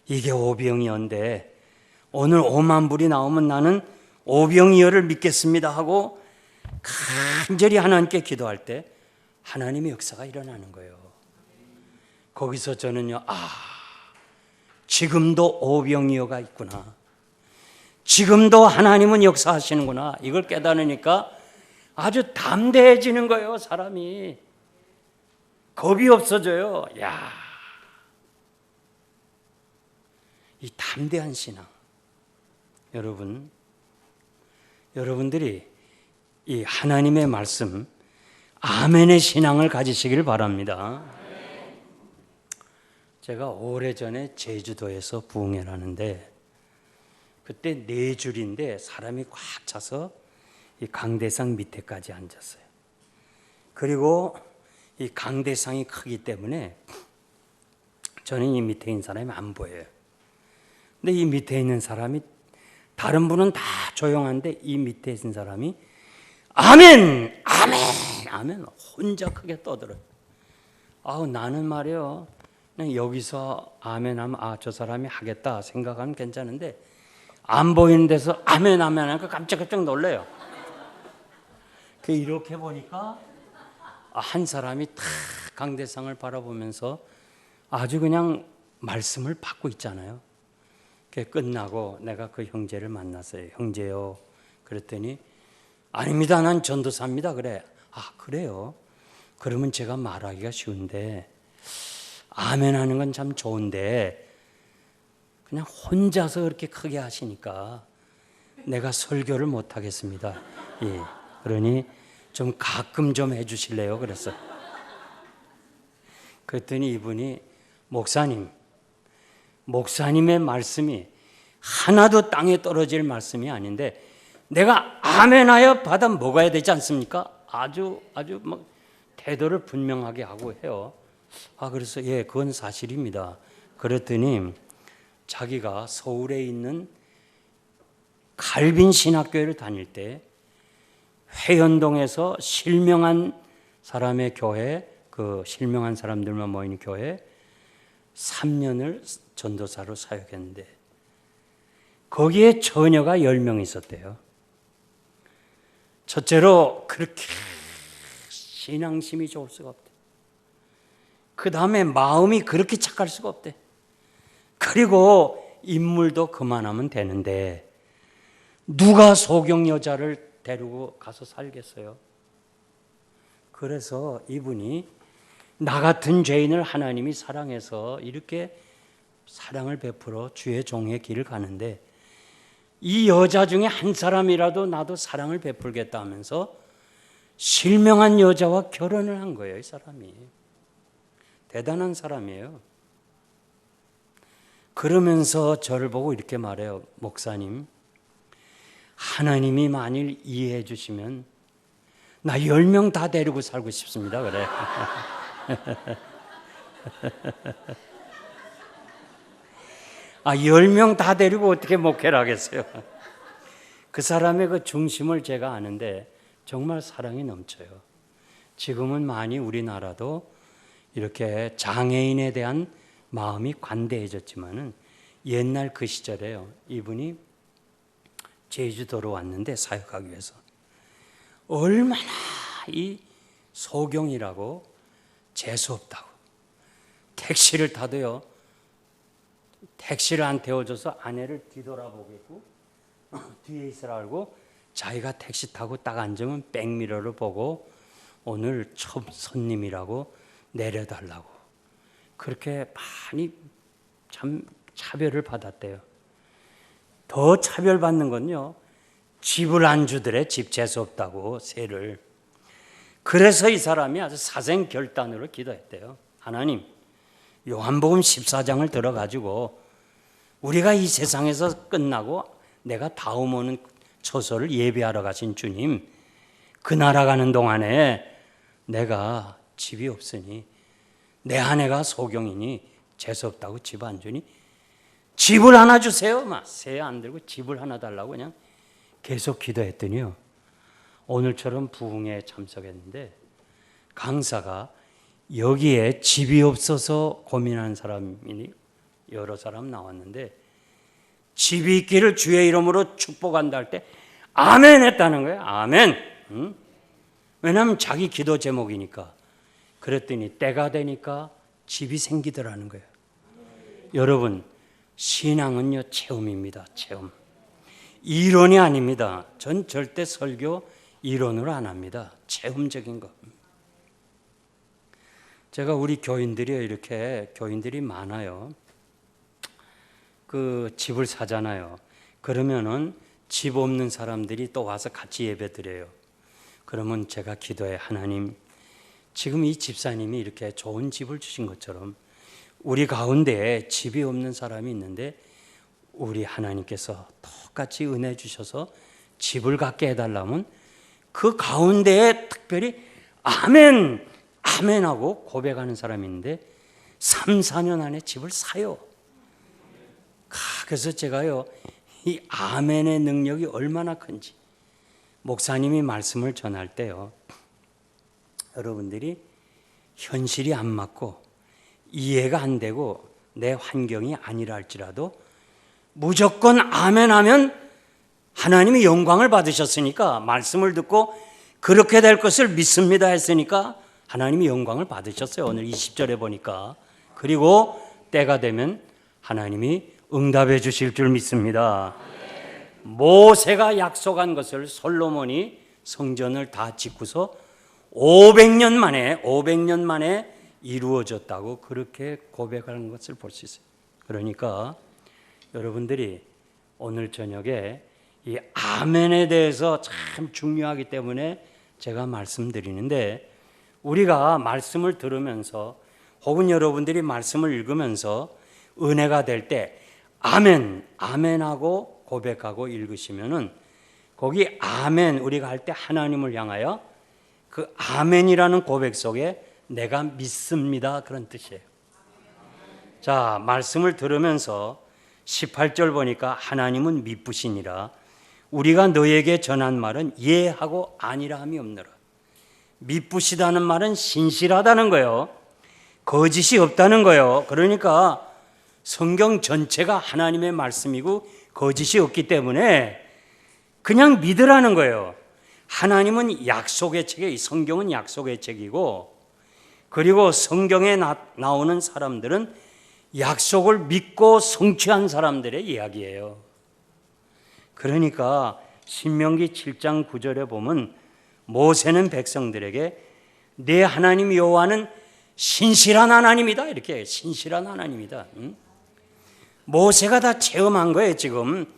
이게 오병이어인데 오늘 5만 불이 나오면 나는 오병이어를 믿겠습니다 하고 간절히 하나님께 기도할 때 하나님의 역사가 일어나는 거예요. 거기서 저는요, 지금도 오병이어가 있구나. 지금도 하나님은 역사하시는구나. 이걸 깨달으니까 아주 담대해지는 거예요, 사람이. 겁이 없어져요. 이 담대한 신앙. 여러분들이 이 하나님의 말씀, 아멘의 신앙을 가지시길 바랍니다. 제가 오래전에 제주도에서 부흥회를 하는데 그때 4줄인데 사람이 꽉 차서 이 강대상 밑에까지 앉았어요. 그리고 이 강대상이 크기 때문에 저는 이 밑에 있는 사람이 안 보여요. 근데 이 밑에 있는 사람이 다른 분은 다 조용한데 이 밑에 있는 사람이 아멘! 아멘! 아멘! 혼자 크게 떠들어요. 나는 말이요. 그냥 여기서 아멘 하면 저 사람이 하겠다 생각하면 괜찮은데 안 보이는 데서 아멘 아멘 하니까 깜짝깜짝 놀래요. 이렇게 보니까 한 사람이 탁 강대상을 바라보면서 아주 그냥 말씀을 받고 있잖아요. 끝나고 내가 그 형제를 만났어요. 형제요. 그랬더니 아닙니다. 난 전도사입니다. 그래. 그래요? 그러면 제가 말하기가 쉬운데 아멘 하는 건 참 좋은데 그냥 혼자서 그렇게 크게 하시니까 내가 설교를 못 하겠습니다. 그러니 좀 가끔 좀 해주실래요? 그랬어. 그랬더니 이분이 목사님의 말씀이 하나도 땅에 떨어질 말씀이 아닌데 내가 아멘하여 받아 먹어야 되지 않습니까? 아주 막 태도를 분명하게 하고 해요. 그래서 그건 사실입니다. 그랬더니 자기가 서울에 있는 갈빈 신학교를 다닐 때 회원동에서 실명한 사람의 교회, 그 실명한 사람들만 모이는 교회 3년을 전도사로 사역했는데 거기에 처녀가 10명 있었대요. 첫째로 그렇게 신앙심이 좋을 수가 없대. 그 다음에 마음이 그렇게 착할 수가 없대. 그리고 인물도 그만하면 되는데 누가 소경 여자를 데리고 가서 살겠어요? 그래서 이분이 나 같은 죄인을 하나님이 사랑해서 이렇게 사랑을 베풀어 주의 종의 길을 가는데 이 여자 중에 한 사람이라도 나도 사랑을 베풀겠다 하면서 실명한 여자와 결혼을 한 거예요. 이 사람이 대단한 사람이에요. 그러면서 저를 보고 이렇게 말해요. 목사님, 하나님이 만일 이해해 주시면 나 10명 다 데리고 살고 싶습니다. 그래. 아, 10명 다 데리고 어떻게 목회를 하겠어요? 그 사람의 그 중심을 제가 아는데 정말 사랑이 넘쳐요. 지금은 많이 우리나라도 이렇게 장애인에 대한 마음이 관대해졌지만은 옛날 그 시절에요. 이분이 제주도로 왔는데 사역하기 위해서 얼마나 이 소경이라고 재수없다고 택시를 타도요. 택시를 안 태워줘서 아내를 뒤돌아보겠고 뒤에 있으라 알고 자기가 택시 타고 딱 앉으면 백미러를 보고 오늘 첫 손님이라고 내려달라고 그렇게 많이 참 차별을 받았대요. 더 차별받는 건요. 집을 안 주더래. 집 재수없다고 세를. 그래서 이 사람이 아주 사생결단으로 기도했대요. 하나님, 요한복음 14장을 들어가지고 우리가 이 세상에서 끝나고 내가 다음 오는 초소를 예배하러 가신 주님, 그 나라 가는 동안에 내가 집이 없으니 내 아내가 소경이니 재수없다고 집 안 주니 집을 하나 주세요. 막 새 안 들고 집을 하나 달라고 그냥 계속 기도했더니요. 오늘처럼 부흥에 참석했는데 강사가 여기에 집이 없어서 고민하는 사람이 여러 사람 나왔는데 집이 있기를 주의 이름으로 축복한다 할 때 아멘 했다는 거예요. 아멘. 응? 왜냐하면 자기 기도 제목이니까. 그랬더니 때가 되니까 집이 생기더라는 거예요. 여러분, 신앙은요 체험입니다. 체험. 이론이 아닙니다. 전 절대 설교 이론으로 안 합니다. 체험적인 거. 제가 우리 교인들이 이렇게 교인들이 많아요. 그 집을 사잖아요. 그러면은 집 없는 사람들이 또 와서 같이 예배 드려요. 그러면 제가 기도해 하나님, 지금 이 집사님이 이렇게 좋은 집을 주신 것처럼 우리 가운데에 집이 없는 사람이 있는데 우리 하나님께서 똑같이 은혜 주셔서 집을 갖게 해달라면 그 가운데에 특별히 아멘, 아멘 하고 고백하는 사람이 있는데 3, 4년 안에 집을 사요. 그래서 제가요, 이 아멘의 능력이 얼마나 큰지 목사님이 말씀을 전할 때요, 여러분들이 현실이 안 맞고 이해가 안 되고 내 환경이 아니라 할지라도 무조건 아멘 하면 하나님이 영광을 받으셨으니까 말씀을 듣고 그렇게 될 것을 믿습니다 했으니까 하나님이 영광을 받으셨어요. 오늘 20절에 보니까. 그리고 때가 되면 하나님이 응답해 주실 줄 믿습니다. 모세가 약속한 것을 솔로몬이 성전을 다 짓고서 500년 만에 이루어졌다고 그렇게 고백하는 것을 볼 수 있어요. 그러니까 여러분들이 오늘 저녁에 이 아멘에 대해서 참 중요하기 때문에 제가 말씀드리는데 우리가 말씀을 들으면서 혹은 여러분들이 말씀을 읽으면서 은혜가 될 때 아멘, 아멘하고 고백하고 읽으시면은 거기 아멘 우리가 할 때 하나님을 향하여 그 아멘이라는 고백 속에 내가 믿습니다 그런 뜻이에요. 자, 말씀을 들으면서 18절 보니까 하나님은 미쁘시니라 우리가 너에게 전한 말은 예하고 아니라 함이 없느라. 미쁘시다는 말은 신실하다는 거예요. 거짓이 없다는 거예요. 그러니까 성경 전체가 하나님의 말씀이고 거짓이 없기 때문에 그냥 믿으라는 거예요. 하나님은 약속의 책에, 성경은 약속의 책이고 그리고 성경에 나오는 사람들은 약속을 믿고 성취한 사람들의 이야기예요. 그러니까 신명기 7장 9절에 보면 모세는 백성들에게 내 하나님 여호와는 신실한 하나님이다, 이렇게 신실한 하나님이다. 모세가 다 체험한 거예요. 지금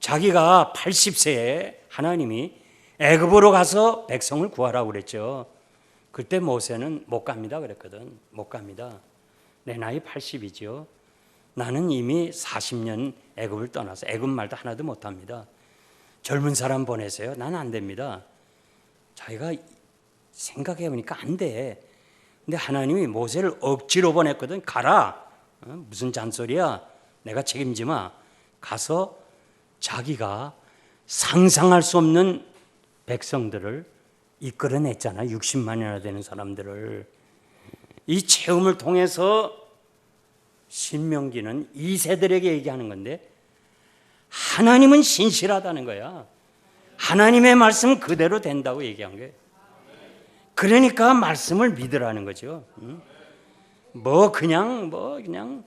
자기가 80세에 하나님이 애굽으로 가서 백성을 구하라고 그랬죠. 그때 모세는 못 갑니다 그랬거든. 못 갑니다. 내 나이 80이죠. 나는 이미 40년 애굽을 떠나서 애굽 말도 하나도 못합니다. 젊은 사람 보내세요. 나는 안 됩니다. 자기가 생각해 보니까 안 돼. 근데 하나님이 모세를 억지로 보냈거든. 가라. 무슨 잔소리야. 내가 책임지 마. 가서 자기가 상상할 수 없는 백성들을 이끌어냈잖아. 60만이나 되는 사람들을. 이 체험을 통해서 신명기는 2세들에게 얘기하는 건데 하나님은 신실하다는 거야. 하나님의 말씀 그대로 된다고 얘기한 거예요. 그러니까 말씀을 믿으라는 거죠. 그냥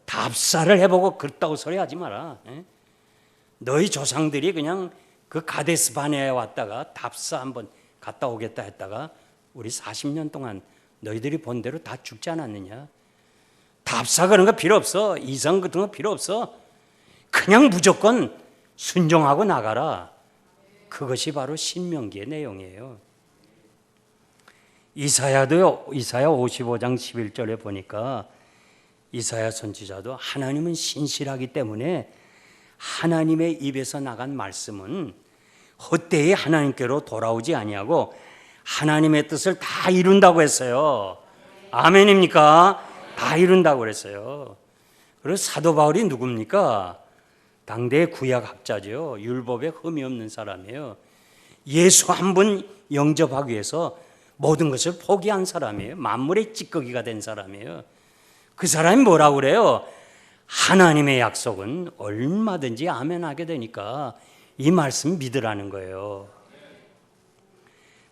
답사를 해보고 그렇다고 소리 하지 마라. 너희 조상들이 그냥 그 가데스 바네아에 왔다가 답사 한번 갔다 오겠다 했다가 우리 40년 동안 너희들이 본 대로 다 죽지 않았느냐. 답사 그런 거 필요 없어. 이성 같은 거 필요 없어. 그냥 무조건 순종하고 나가라. 그것이 바로 신명기의 내용이에요. 이사야도요. 이사야 55장 11절에 보니까 이사야 선지자도 하나님은 신실하기 때문에 하나님의 입에서 나간 말씀은 헛되이 하나님께로 돌아오지 아니하고 하나님의 뜻을 다 이룬다고 했어요. 아멘입니까? 다 이룬다고 그랬어요. 그리고 사도 바울이 누굽니까? 당대의 구약학자죠. 율법에 흠이 없는 사람이에요. 예수 한 분 영접하기 위해서 모든 것을 포기한 사람이에요. 만물의 찌꺼기가 된 사람이에요. 그 사람이 뭐라고 그래요? 하나님의 약속은 얼마든지 아멘하게 되니까 이 말씀 믿으라는 거예요.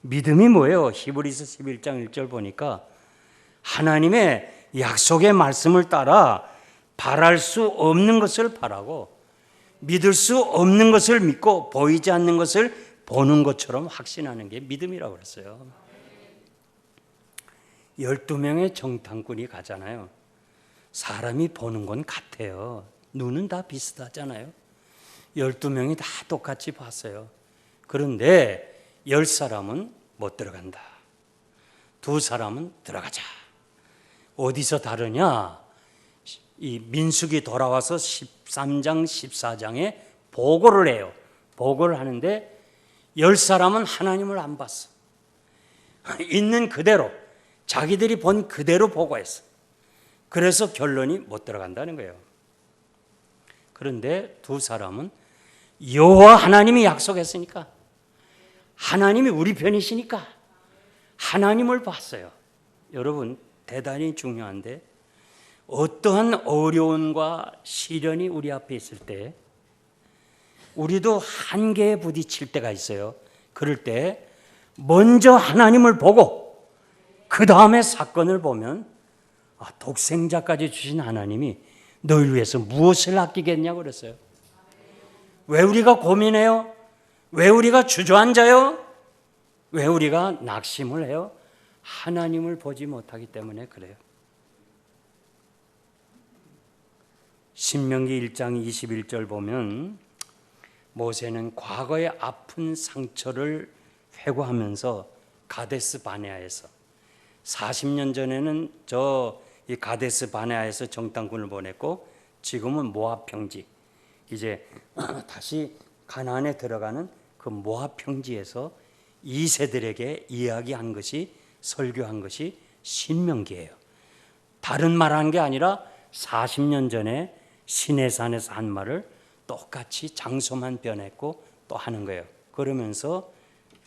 믿음이 뭐예요? 히브리서 11장 1절 보니까 하나님의 약속의 말씀을 따라 바랄 수 없는 것을 바라고 믿을 수 없는 것을 믿고 보이지 않는 것을 보는 것처럼 확신하는 게 믿음이라고 그랬어요. 12명의 정탐꾼이 가잖아요. 사람이 보는 건 같아요. 눈은 다 비슷하잖아요. 12명이 다 똑같이 봤어요. 그런데 10사람은 못 들어간다. 2사람은 들어가자. 어디서 다르냐? 이 민수기 돌아와서 13장, 14장에 보고를 해요. 보고를 하는데 10사람은 하나님을 안 봤어. 있는 그대로 자기들이 본 그대로 보고했어. 그래서 결론이 못 들어간다는 거예요. 그런데 2사람은 여호와 하나님이 약속했으니까 하나님이 우리 편이시니까 하나님을 봤어요. 여러분 대단히 중요한데 어떠한 어려움과 시련이 우리 앞에 있을 때 우리도 한계에 부딪힐 때가 있어요. 그럴 때 먼저 하나님을 보고 그 다음에 사건을 보면 독생자까지 주신 하나님이 너희를 위해서 무엇을 아끼겠냐고 그랬어요. 왜 우리가 고민해요? 왜 우리가 주저앉아요? 왜 우리가 낙심을 해요? 하나님을 보지 못하기 때문에 그래요. 신명기 1장 21절 보면 모세는 과거의 아픈 상처를 회고하면서 가데스 바네아에서 40년 전에는 이 가데스 바네아에서 정탐꾼을 보냈고 지금은 모압 평지, 이제 다시 가나안에 들어가는 그 모압 평지에서 2세들에게 이야기한 것이, 설교한 것이 신명기예요. 다른 말 한 게 아니라 40년 전에 시내산에서 한 말을 똑같이 장소만 변했고 또 하는 거예요. 그러면서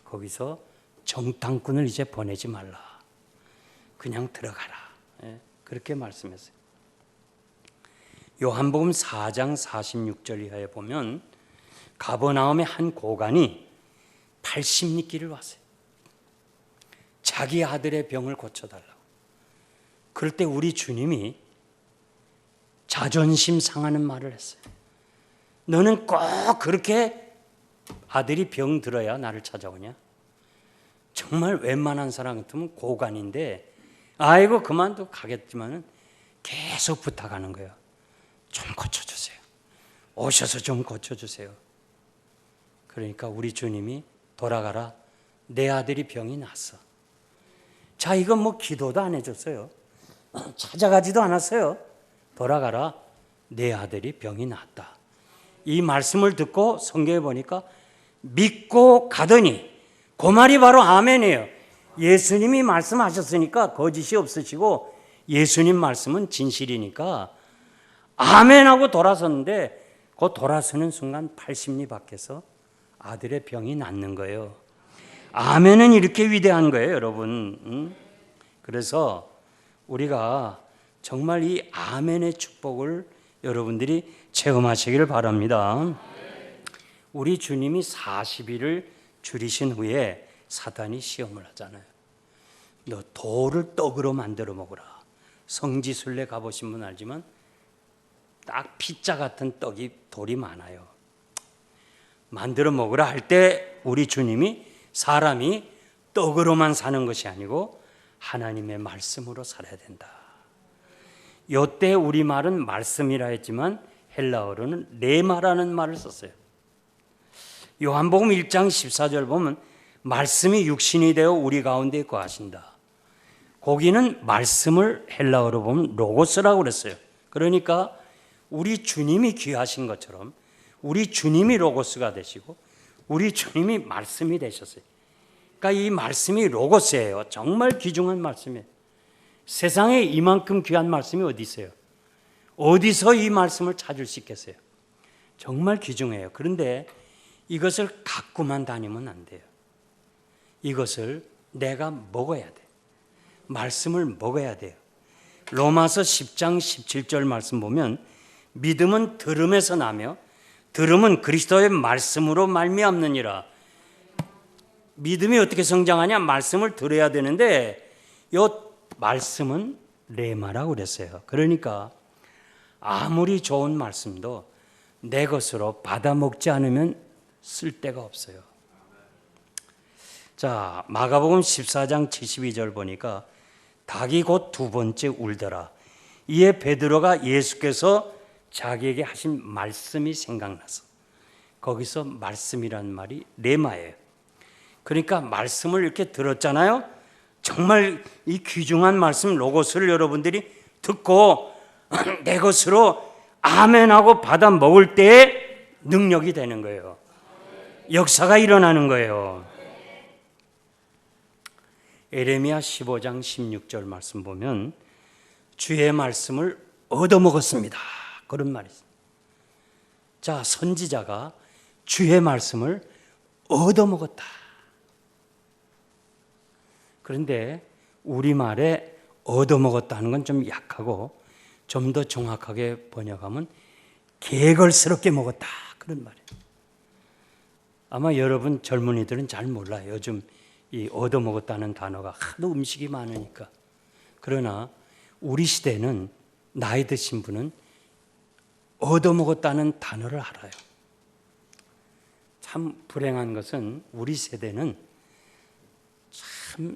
거기서 정탐꾼을 이제 보내지 말라. 그냥 들어가라. 그렇게 말씀했어요. 요한복음 4장 46절 이하에 보면 가버나움의 한 고관이 80리길을 왔어요. 자기 아들의 병을 고쳐달라고. 그럴 때 우리 주님이 자존심 상하는 말을 했어요. 너는 꼭 그렇게 아들이 병 들어야 나를 찾아오냐? 정말 웬만한 사람 같으면 고관인데 아이고 그만도 가겠지만은 계속 부탁하는 거예요. 좀 고쳐주세요. 오셔서 좀 고쳐주세요. 그러니까 우리 주님이 돌아가라. 내 아들이 병이 났어. 자, 이건 뭐 기도도 안 해줬어요. 찾아가지도 않았어요. 돌아가라. 내 아들이 병이 났다. 이 말씀을 듣고 성경에 보니까 믿고 가더니 그 말이 바로 아멘이에요. 예수님이 말씀하셨으니까 거짓이 없으시고 예수님 말씀은 진실이니까 아멘하고 돌아섰는데 그 돌아서는 순간 팔십리 밖에서 아들의 병이 낫는 거예요. 아멘은 이렇게 위대한 거예요, 여러분. 그래서 우리가 정말 이 아멘의 축복을 여러분들이 체험하시기를 바랍니다. 우리 주님이 40일을 줄이신 후에 사단이 시험을 하잖아요. 너 돌을 떡으로 만들어 먹으라. 성지순례 가보신 분 알지만 딱 피자 같은 떡이 돌이 많아요. 만들어 먹으라 할 때 우리 주님이 사람이 떡으로만 사는 것이 아니고 하나님의 말씀으로 살아야 된다. 요때 우리말은 말씀이라 했지만 헬라어로는 레마라는 말을 썼어요. 요한복음 1장 14절 보면 말씀이 육신이 되어 우리 가운데 거하신다. 거기는 말씀을 헬라어로 보면 로고스라고 그랬어요. 그러니까 우리 주님이 귀하신 것처럼 우리 주님이 로고스가 되시고 우리 주님이 말씀이 되셨어요. 그러니까 이 말씀이 로고스예요. 정말 귀중한 말씀이에요. 세상에 이만큼 귀한 말씀이 어디 있어요? 어디서 이 말씀을 찾을 수 있겠어요? 정말 귀중해요. 그런데 이것을 갖고만 다니면 안 돼요. 이것을 내가 먹어야 돼. 말씀을 먹어야 돼요. 로마서 10장 17절 말씀 보면 믿음은 들음에서 나며 들음은 그리스도의 말씀으로 말미암느니라. 믿음이 어떻게 성장하냐? 말씀을 들어야 되는데 이 말씀은 레마라고 그랬어요. 그러니까 아무리 좋은 말씀도 내 것으로 받아 먹지 않으면 쓸데가 없어요. 자, 마가복음 14장 72절 보니까 닭이 곧 두 번째 울더라. 이에 베드로가 예수께서 자기에게 하신 말씀이 생각나서 거기서 말씀이라는 말이 레마예요. 그러니까 말씀을 이렇게 들었잖아요. 정말 이 귀중한 말씀 로고스를 여러분들이 듣고 내 것으로 아멘하고 받아 먹을 때에 능력이 되는 거예요. 역사가 일어나는 거예요. 에레미야 15장 16절 말씀 보면 주의 말씀을 얻어먹었습니다. 그런 말이 있어요. 자, 선지자가 주의 말씀을 얻어먹었다. 그런데 우리말에 얻어먹었다는 건 좀 약하고 좀 더 정확하게 번역하면 개걸스럽게 먹었다. 그런 말이에요. 아마 여러분 젊은이들은 잘 몰라요. 요즘 이 얻어먹었다는 단어가 하도 음식이 많으니까. 그러나 우리 시대는 나이 드신 분은 얻어먹었다는 단어를 알아요. 참 불행한 것은 우리 세대는 참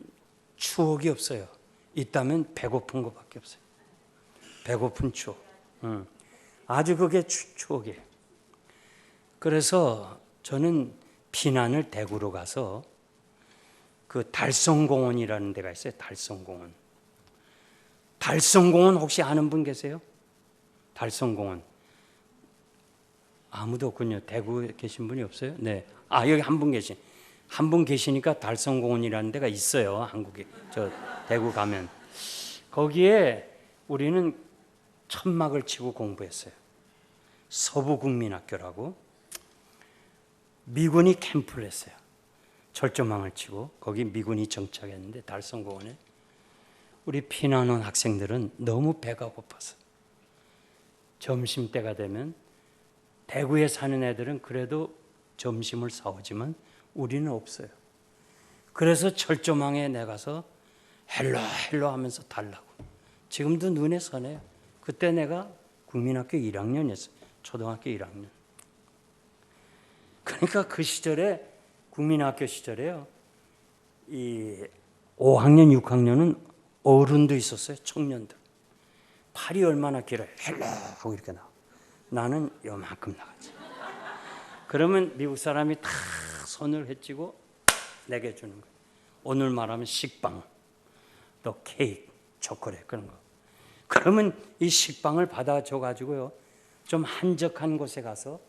추억이 없어요. 있다면 배고픈 것밖에 없어요. 배고픈 추억. 아주 그게 추억이에요. 그래서 저는 피난을 대구로 가서 그 달성공원이라는 데가 있어요. 달성공원. 달성공원 혹시 아는 분 계세요? 달성공원. 아무도 없군요. 대구에 계신 분이 없어요? 네. 아, 여기 한 분 계신. 한 분 계시니까 달성공원이라는 데가 있어요. 한국에. 저 대구 가면. 거기에 우리는 천막을 치고 공부했어요. 서부국민학교라고. 미군이 캠프를 했어요. 철조망을 치고 거기 미군이 정착했는데 달성공원에 우리 피난 온 학생들은 너무 배가 고파서 점심때가 되면 대구에 사는 애들은 그래도 점심을 사오지만 우리는 없어요. 그래서 철조망에 내가서 헬로 헬로 하면서 달라고. 지금도 눈에 선해요. 그때 내가 국민학교 1학년이었어요. 초등학교 1학년. 그러니까 그 시절에 국민학교 시절에요. 이 5학년, 6학년은 어른도 있었어요. 청년들. 팔이 얼마나 길어요. 헬로 하고 이렇게 나와. 나는 요만큼 나갔지. 그러면 미국 사람이 다 손을 헤치고 내게 주는 거예요. 오늘 말하면 식빵, 또 케이크, 초콜릿 그런 거. 그러면 이 식빵을 받아줘 가지고요. 좀 한적한 곳에 가서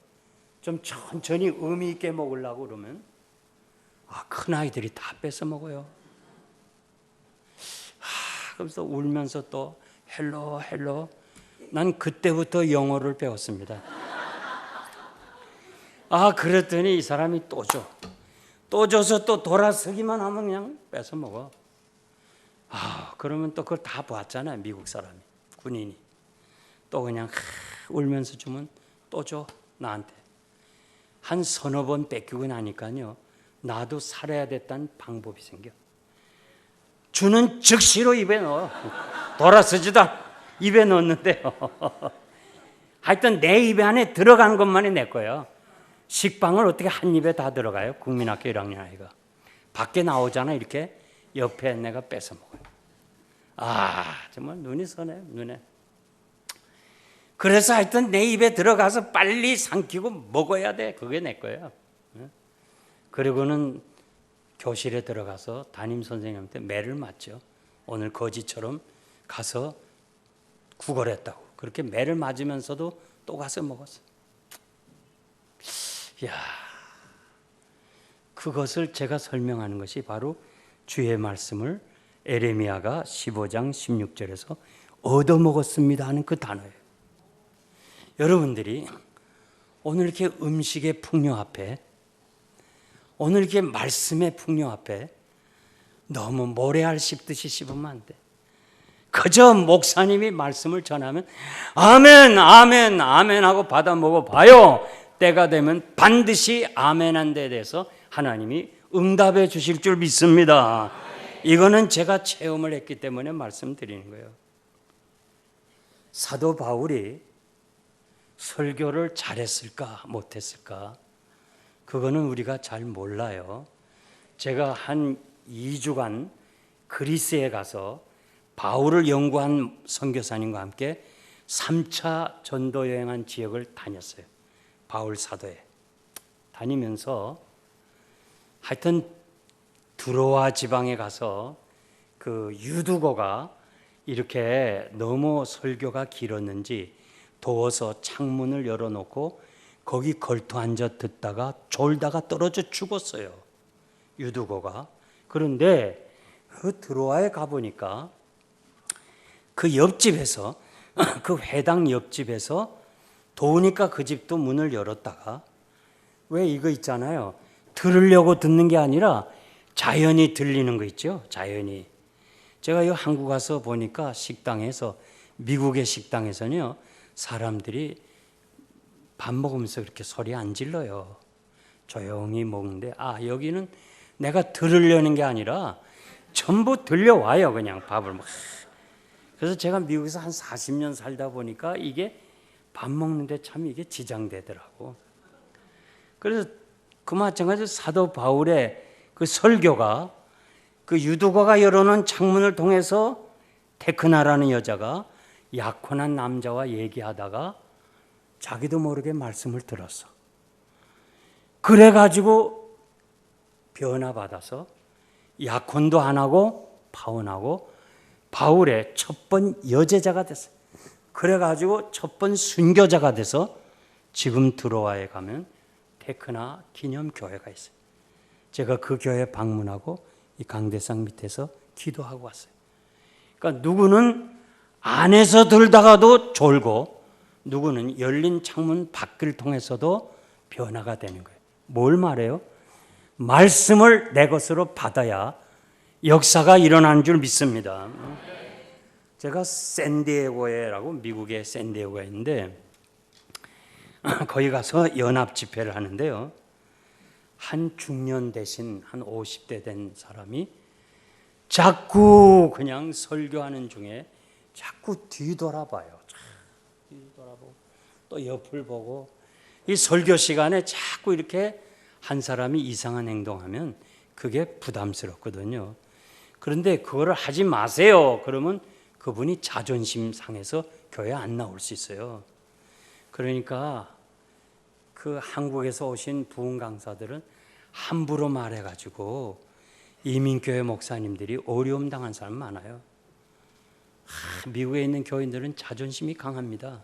좀 천천히 의미 있게 먹으려고 그러면 큰 아이들이 다 뺏어 먹어요. 그래서 울면서 또 헬로 헬로. 난 그때부터 영어를 배웠습니다. 그랬더니 이 사람이 또 줘. 또 줘서 또 돌아서기만 하면 그냥 뺏어 먹어. 그러면 또 그걸 다 봤잖아요. 미국 사람이, 군인이. 또 그냥 울면서 주면 또 줘, 나한테. 한 서너 번 뺏기고 나니까요. 나도 살아야 됐다는 방법이 생겨. 주는 즉시로 입에 넣어. 돌아서지도 입에 넣었는데요. 하여튼 내 입에 안에 들어간 것만이 내 거예요. 식빵을 어떻게 한 입에 다 들어가요? 국민학교 1학년 아이가. 밖에 나오잖아. 이렇게 옆에 내가 뺏어 먹어요. 정말 눈이 선해요. 눈에. 그래서 하여튼 내 입에 들어가서 빨리 삼키고 먹어야 돼. 그게 내 거예요. 그리고는 교실에 들어가서 담임 선생님한테 매를 맞죠. 오늘 거지처럼 가서 구걸했다고. 그렇게 매를 맞으면서도 또 가서 먹었어요. 그것을 제가 설명하는 것이 바로 주의 말씀을 에레미야가 15장 16절에서 얻어먹었습니다 하는 그 단어예요. 여러분들이 오늘 이렇게 음식의 풍요 앞에, 오늘 이렇게 말씀의 풍요 앞에 너무 모래알 씹듯이 씹으면 안 돼. 그저 목사님이 말씀을 전하면 아멘, 아멘, 아멘 하고 받아 먹어봐요. 때가 되면 반드시 아멘한 데에 대해서 하나님이 응답해 주실 줄 믿습니다. 이거는 제가 체험을 했기 때문에 말씀드리는 거예요. 사도 바울이 설교를 잘했을까 못했을까 그거는 우리가 잘 몰라요. 제가 한 2주간 그리스에 가서 바울을 연구한 선교사님과 함께 3차 전도 여행한 지역을 다녔어요. 바울 사도에 다니면서 하여튼 드로아 지방에 가서 그 유두고가 이렇게 너무 설교가 길었는지 더워서 창문을 열어놓고 거기 걸터 앉아 듣다가 졸다가 떨어져 죽었어요. 유두고가. 그런데 그 드로아에 가보니까 그 옆집에서 그 회당 옆집에서 더우니까 그 집도 문을 열었다가 왜 이거 있잖아요. 들으려고 듣는 게 아니라 자연히 들리는 거 있죠. 자연히. 제가 이 한국 와서 보니까 식당에서 미국의 식당에서는요. 사람들이 밥 먹으면서 그렇게 소리 안 질러요. 조용히 먹는데 여기는 내가 들으려는 게 아니라 전부 들려와요. 그냥 밥을 막. 그래서 제가 미국에서 한 40년 살다 보니까 이게 밥 먹는데 참 이게 지장되더라고. 그래서 그 마찬가지로 사도 바울의 그 설교가 그 유두고가 열어놓은 창문을 통해서 테크나라는 여자가 약혼한 남자와 얘기하다가 자기도 모르게 말씀을 들었어. 그래가지고 변화받아서 약혼도 안 하고 파혼하고 바울의 첫 번 여제자가 됐어요. 그래가지고 첫 번 순교자가 돼서 지금 드로아에 가면 테크나 기념교회가 있어요. 제가 그 교회 방문하고 이 강대상 밑에서 기도하고 왔어요. 그러니까 누구는 안에서 들다가도 졸고 누구는 열린 창문 밖을 통해서도 변화가 되는 거예요. 뭘 말해요? 말씀을 내 것으로 받아야 역사가 일어나는 줄 믿습니다. 제가 샌디에고에라고 미국의 샌디에고에 있는데 거기 가서 연합 집회를 하는데요. 한 중년 대신 한 50대 된 사람이 자꾸 그냥 설교하는 중에 자꾸 뒤돌아봐요. 뒤돌아보고 또 옆을 보고 이 설교 시간에 자꾸 이렇게 한 사람이 이상한 행동하면 그게 부담스럽거든요. 그런데 그거를 하지 마세요. 그러면 그분이 자존심 상해서 교회 안 나올 수 있어요. 그러니까 그 한국에서 오신 부흥 강사들은 함부로 말해가지고 이민교회 목사님들이 어려움 당한 사람 많아요. 미국에 있는 교인들은 자존심이 강합니다.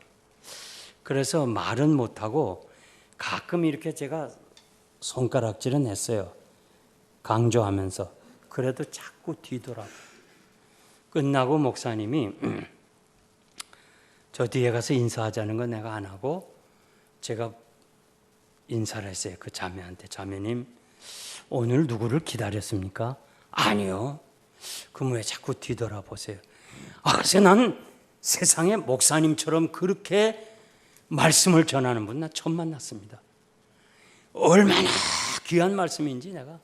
그래서 말은 못하고 가끔 이렇게 제가 손가락질은 했어요. 강조하면서. 그래도 자꾸 뒤돌아봐. 끝나고 목사님이 저 뒤에 가서 인사하자는 건 내가 안 하고 제가 인사를 했어요. 그 자매한테. 자매님, 오늘 누구를 기다렸습니까? 아니요. 그럼 왜 자꾸 뒤돌아보세요? 그래서 난 세상에 목사님처럼 그렇게 말씀을 전하는 분 나 처음 만났습니다. 얼마나 귀한 말씀인지 내가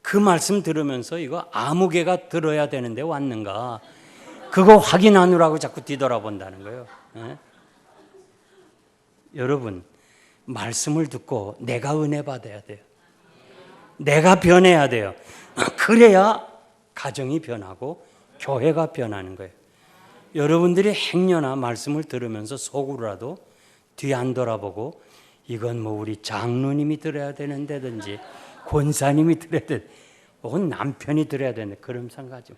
그 말씀 들으면서 이거 아무 개가 들어야 되는데 왔는가 그거 확인하느라고 자꾸 뒤돌아본다는 거예요. 네? 여러분, 말씀을 듣고 내가 은혜 받아야 돼요. 내가 변해야 돼요. 그래야 가정이 변하고 교회가 변하는 거예요. 여러분들이 행여나 말씀을 들으면서 속으로라도 뒤 안 돌아보고 이건 뭐 우리 장로님이 들어야 되는데든지 권사님이 들어야 되는데 혹은 남편이 들어야 되는데 그런 생각하지.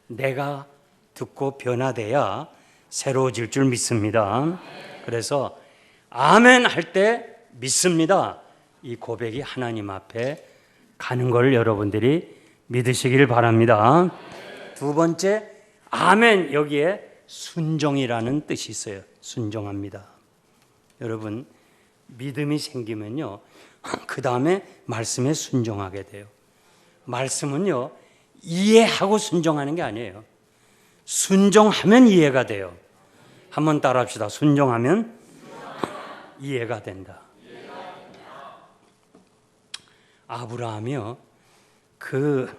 내가 듣고 변화돼야 새로워질 줄 믿습니다. 그래서 아멘 할 때 믿습니다. 이 고백이 하나님 앞에 가는 걸 여러분들이 믿으시길 바랍니다. 두 번째, 아멘, 여기에 순종이라는 뜻이 있어요. 순종합니다. 여러분, 믿음이 생기면요, 그 다음에 말씀에 순종하게 돼요. 말씀은요, 이해하고 순종하는 게 아니에요. 순종하면 이해가 돼요. 한번 따라 합시다. 순종하면 이해가 된다. 아브라함이요, 그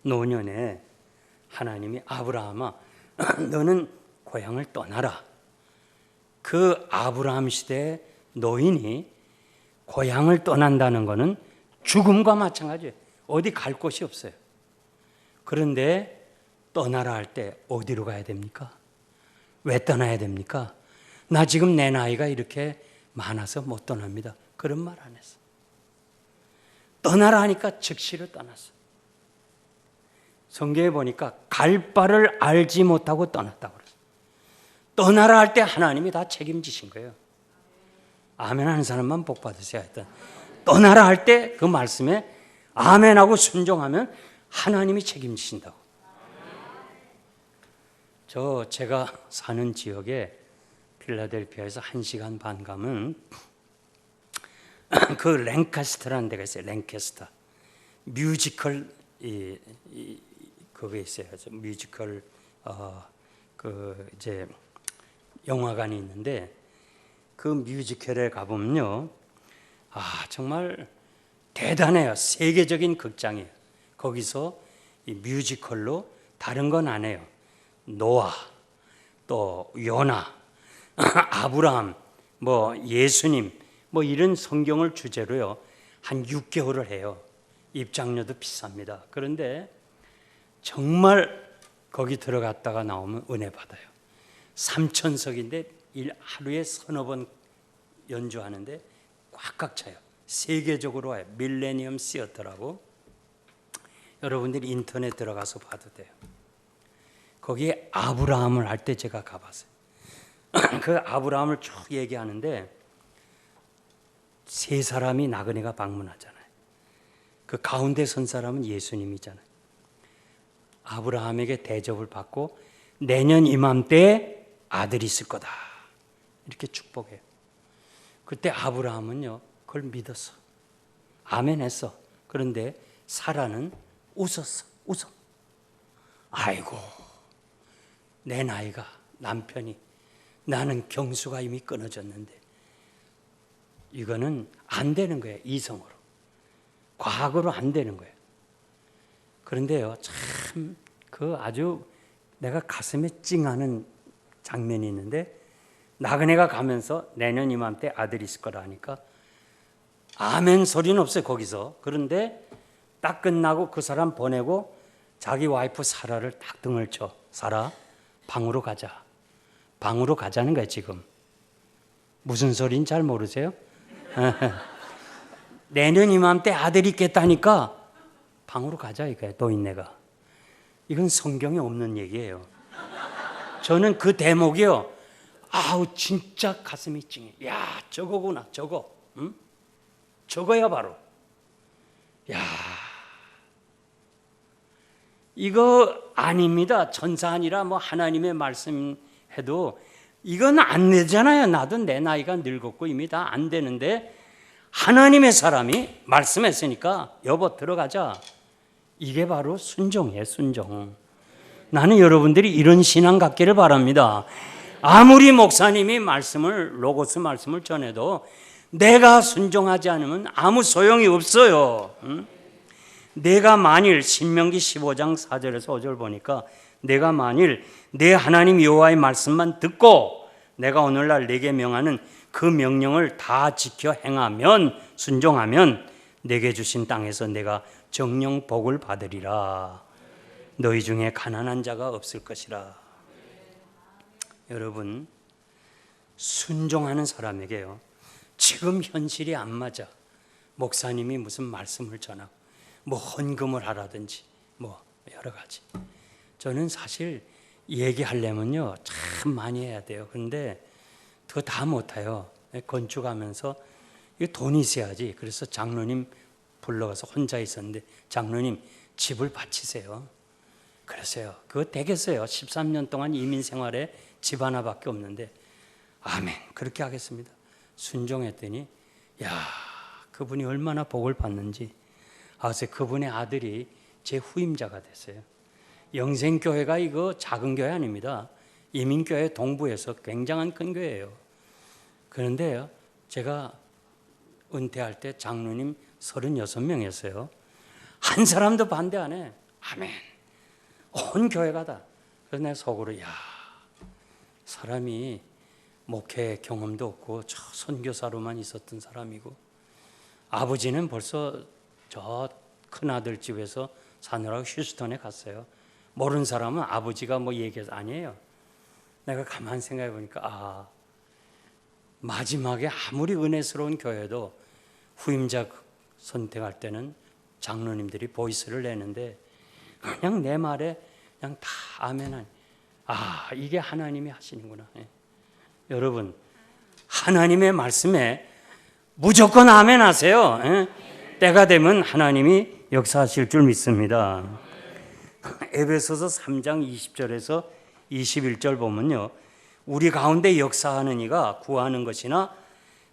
노년에 하나님이 아브라함아, 너는 고향을 떠나라. 그 아브라함 시대의 노인이 고향을 떠난다는 것은 죽음과 마찬가지예요. 어디 갈 곳이 없어요. 그런데 떠나라 할 때 어디로 가야 됩니까? 왜 떠나야 됩니까? 나 지금 내 나이가 이렇게 많아서 못 떠납니다. 그런 말 안 했어. 떠나라 하니까 즉시로 떠났어. 성경에 보니까 갈 바를 알지 못하고 떠났다고 그랬어. 떠나라 할 때 하나님이 다 책임지신 거예요. 아멘 하는 사람만 복 받으세요. 일단 떠나라 할 때 그 말씀에 아멘하고 순종하면 하나님이 책임지신다고. 제가 사는 지역에 필라델피아에서 1시간 반 가면 그 랭카스터라는 데가 있어요. 랭카스터 뮤지컬 그게 있어요. 뮤지컬 그 이제 영화관이 있는데 그 뮤지컬에 가보면요, 정말 대단해요. 세계적인 극장이에요. 거기서 이 뮤지컬로 다른 건 안 해요. 노아, 또 요나, 아브라함, 뭐 예수님, 뭐 이런 성경을 주제로요 한 6개월을 해요. 입장료도 비쌉니다. 그런데 정말 거기 들어갔다가 나오면 은혜 받아요. 3,000석인데 하루에 서너 번 연주하는데 꽉꽉 차요. 세계적으로 와요. 밀레니엄 시어터라고. 여러분들이 인터넷 들어가서 봐도 돼요. 거기에 아브라함을 할 때 제가 가봤어요. 그 아브라함을 쭉 얘기하는데 세 사람이 나그네가 방문하잖아요. 그 가운데 선 사람은 예수님이잖아요. 아브라함에게 대접을 받고 내년 이맘때에 아들이 있을 거다. 이렇게 축복해요. 그때 아브라함은요, 그걸 믿었어. 아멘 했어. 그런데 사라는 웃었어. 웃어. 아이고, 내 나이가, 남편이, 나는 경수가 이미 끊어졌는데 이거는 안 되는 거예요. 이성으로. 과거로 안 되는 거예요. 그런데요, 참 그 아주 내가 가슴에 찡하는 장면이 있는데 나그네가 가면서 내년 이맘때 아들이 있을 거라 하니까 아멘 소리는 없어요 거기서. 그런데 딱 끝나고 그 사람 보내고 자기 와이프 사라를 딱 등을 쳐. 사라, 방으로 가자. 방으로 가자는 거예요 지금. 무슨 소리인지 잘 모르세요? 내년 이맘때 아들이 있겠다니까 방으로 가자 이거예요. 노인네가. 이건 성경에 없는 얘기예요. 저는 그 대목이요, 아우 진짜 가슴이 찡해. 야 저거구나 저거. 응? 저거야 바로. 야 이거 아닙니다. 천사 아니라 뭐 하나님의 말씀해도 이건 안 되잖아요. 나도 내 나이가 늙었고 이미 다 안 되는데 하나님의 사람이 말씀했으니까 여보 들어가자. 이게 바로 순종이에요. 순종. 나는 여러분들이 이런 신앙 갖기를 바랍니다. 아무리 목사님이 말씀을 로고스 말씀을 전해도 내가 순종하지 않으면 아무 소용이 없어요. 응? 내가 만일 신명기 15장 4절에서 5절 보니까 내가 만일 내 하나님 여호와의 말씀만 듣고 내가 오늘날 내게 명하는 그 명령을 다 지켜 행하면 순종하면 내게 주신 땅에서 내가 정령 복을 받으리라. 너희 중에 가난한 자가 없을 것이라. 여러분 순종하는 사람에게요 지금 현실이 안 맞아. 목사님이 무슨 말씀을 전하고 뭐 헌금을 하라든지 뭐 여러 가지. 저는 사실 얘기하려면요 참 많이 해야 돼요. 그런데 그거 다 못해요. 건축하면서 이거 돈이 있어야지. 그래서 장로님 불러가서 혼자 있었는데 장로님 집을 바치세요. 그러세요. 그거 되겠어요. 13년 동안 이민 생활에 집 하나밖에 없는데 아멘 그렇게 하겠습니다. 순종했더니 야 그분이 얼마나 복을 받는지. 그래서 그분의 아들이 제 후임자가 됐어요. 영생교회가 이거 작은 교회 아닙니다. 이민교회 동부에서 굉장한 큰 교회예요. 그런데요 제가 은퇴할 때 장로님 36명이었어요. 한 사람도 반대 안 해. 아멘. 온 교회가 다. 그래서 내가 속으로 야 사람이 목회 경험도 없고 저 선교사로만 있었던 사람이고 아버지는 벌써 저 큰아들 집에서 사느라고 휴스턴에 갔어요. 모르는 사람은 아버지가 뭐 얘기해서 아니에요. 내가 가만 생각해 보니까 마지막에 아무리 은혜스러운 교회도 후임자 선택할 때는 장로님들이 보이스를 내는데 그냥 내 말에 그냥 다 아멘하니 이게 하나님이 하시는구나. 여러분 하나님의 말씀에 무조건 아멘 하세요. 때가 되면 하나님이 역사하실 줄 믿습니다. 에베소서 3장 20절에서 21절 보면요 우리 가운데 역사하는 이가 구하는 것이나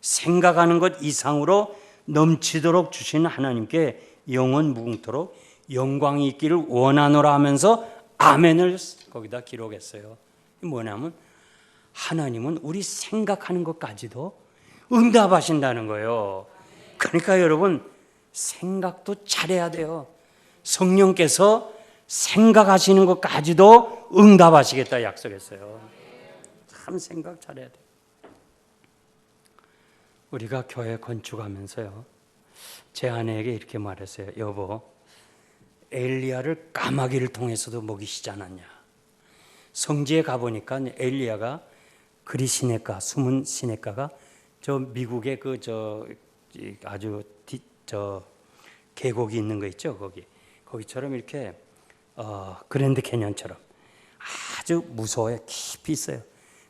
생각하는 것 이상으로 넘치도록 주신 하나님께 영원 무궁토록 영광이 있기를 원하노라 하면서 아멘을 거기다 기록했어요. 뭐냐면 하나님은 우리 생각하는 것까지도 응답하신다는 거예요. 그러니까 여러분 생각도 잘해야 돼요. 성령께서 생각하시는 것까지도 응답하시겠다 약속했어요. 참 생각 잘해야 돼요. 우리가 교회 건축하면서요 제 아내에게 이렇게 말했어요. 여보 엘리야를 까마귀를 통해서도 먹이시지 않았냐. 성지에 가보니까 엘리야가 그리 시내가 숨은 시내가가 저 미국의 그 아주 계곡이 있는 거 있죠. 거기처럼 이렇게 그랜드 캐년처럼 아주 무서워요. 깊이 있어요.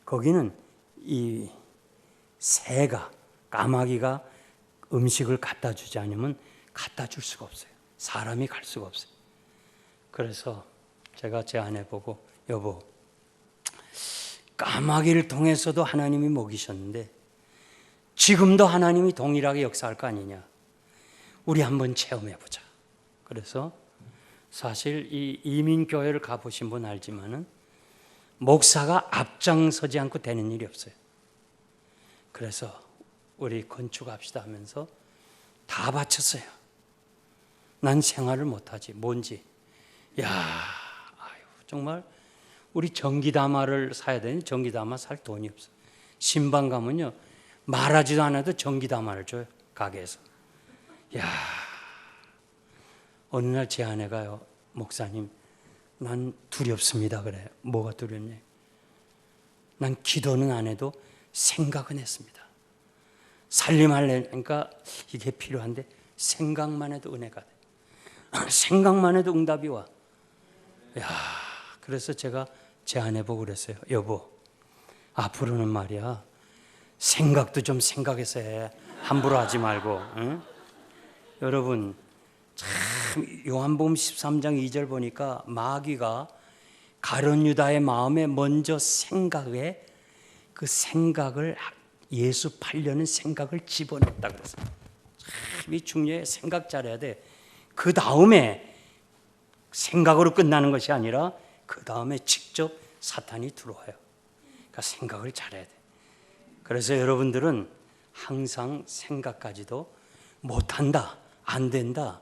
거기는 이 새가 까마귀가 음식을 갖다 주지 않으면 갖다 줄 수가 없어요. 사람이 갈 수가 없어요. 그래서 제가 제 아내 보고 여보 까마귀를 통해서도 하나님이 먹이셨는데 지금도 하나님이 동일하게 역사할 거 아니냐. 우리 한번 체험해 보자. 그래서 사실 이 이민교회를 가보신 분 알지만은 목사가 앞장서지 않고 되는 일이 없어요. 그래서 우리 건축합시다 하면서 다 바쳤어요. 난 생활을 못하지. 뭔지. 정말 우리 전기담화를 사야 되니 전기담화 살 돈이 없어. 신방 가면요 말하지도 않아도 전기담화를 줘요, 가게에서. 야, 어느 날 제 아내가요, 목사님 난 두렵습니다. 그래요. 뭐가 두렵냐? 난 기도는 안 해도 생각은 했습니다. 살림하려니까 이게 필요한데 생각만 해도 은혜가 돼. 생각만 해도 응답이 와. 야, 그래서 제가 제 아내 보고 그랬어요. 여보, 앞으로는 말이야 생각도 좀 생각해서 해. 함부로 하지 말고. 응? 여러분 참 요한복음 13장 2절 보니까 마귀가 가룟 유다의 마음에 먼저 생각에 그 생각을 예수 팔려는 생각을 집어넣었다 그랬어요. 참 중요해. 생각 잘해야 돼. 그 다음에 생각으로 끝나는 것이 아니라 그 다음에 직접 사탄이 들어와요. 그러니까 생각을 잘해야 돼. 그래서 여러분들은 항상 생각까지도 못한다, 안 된다,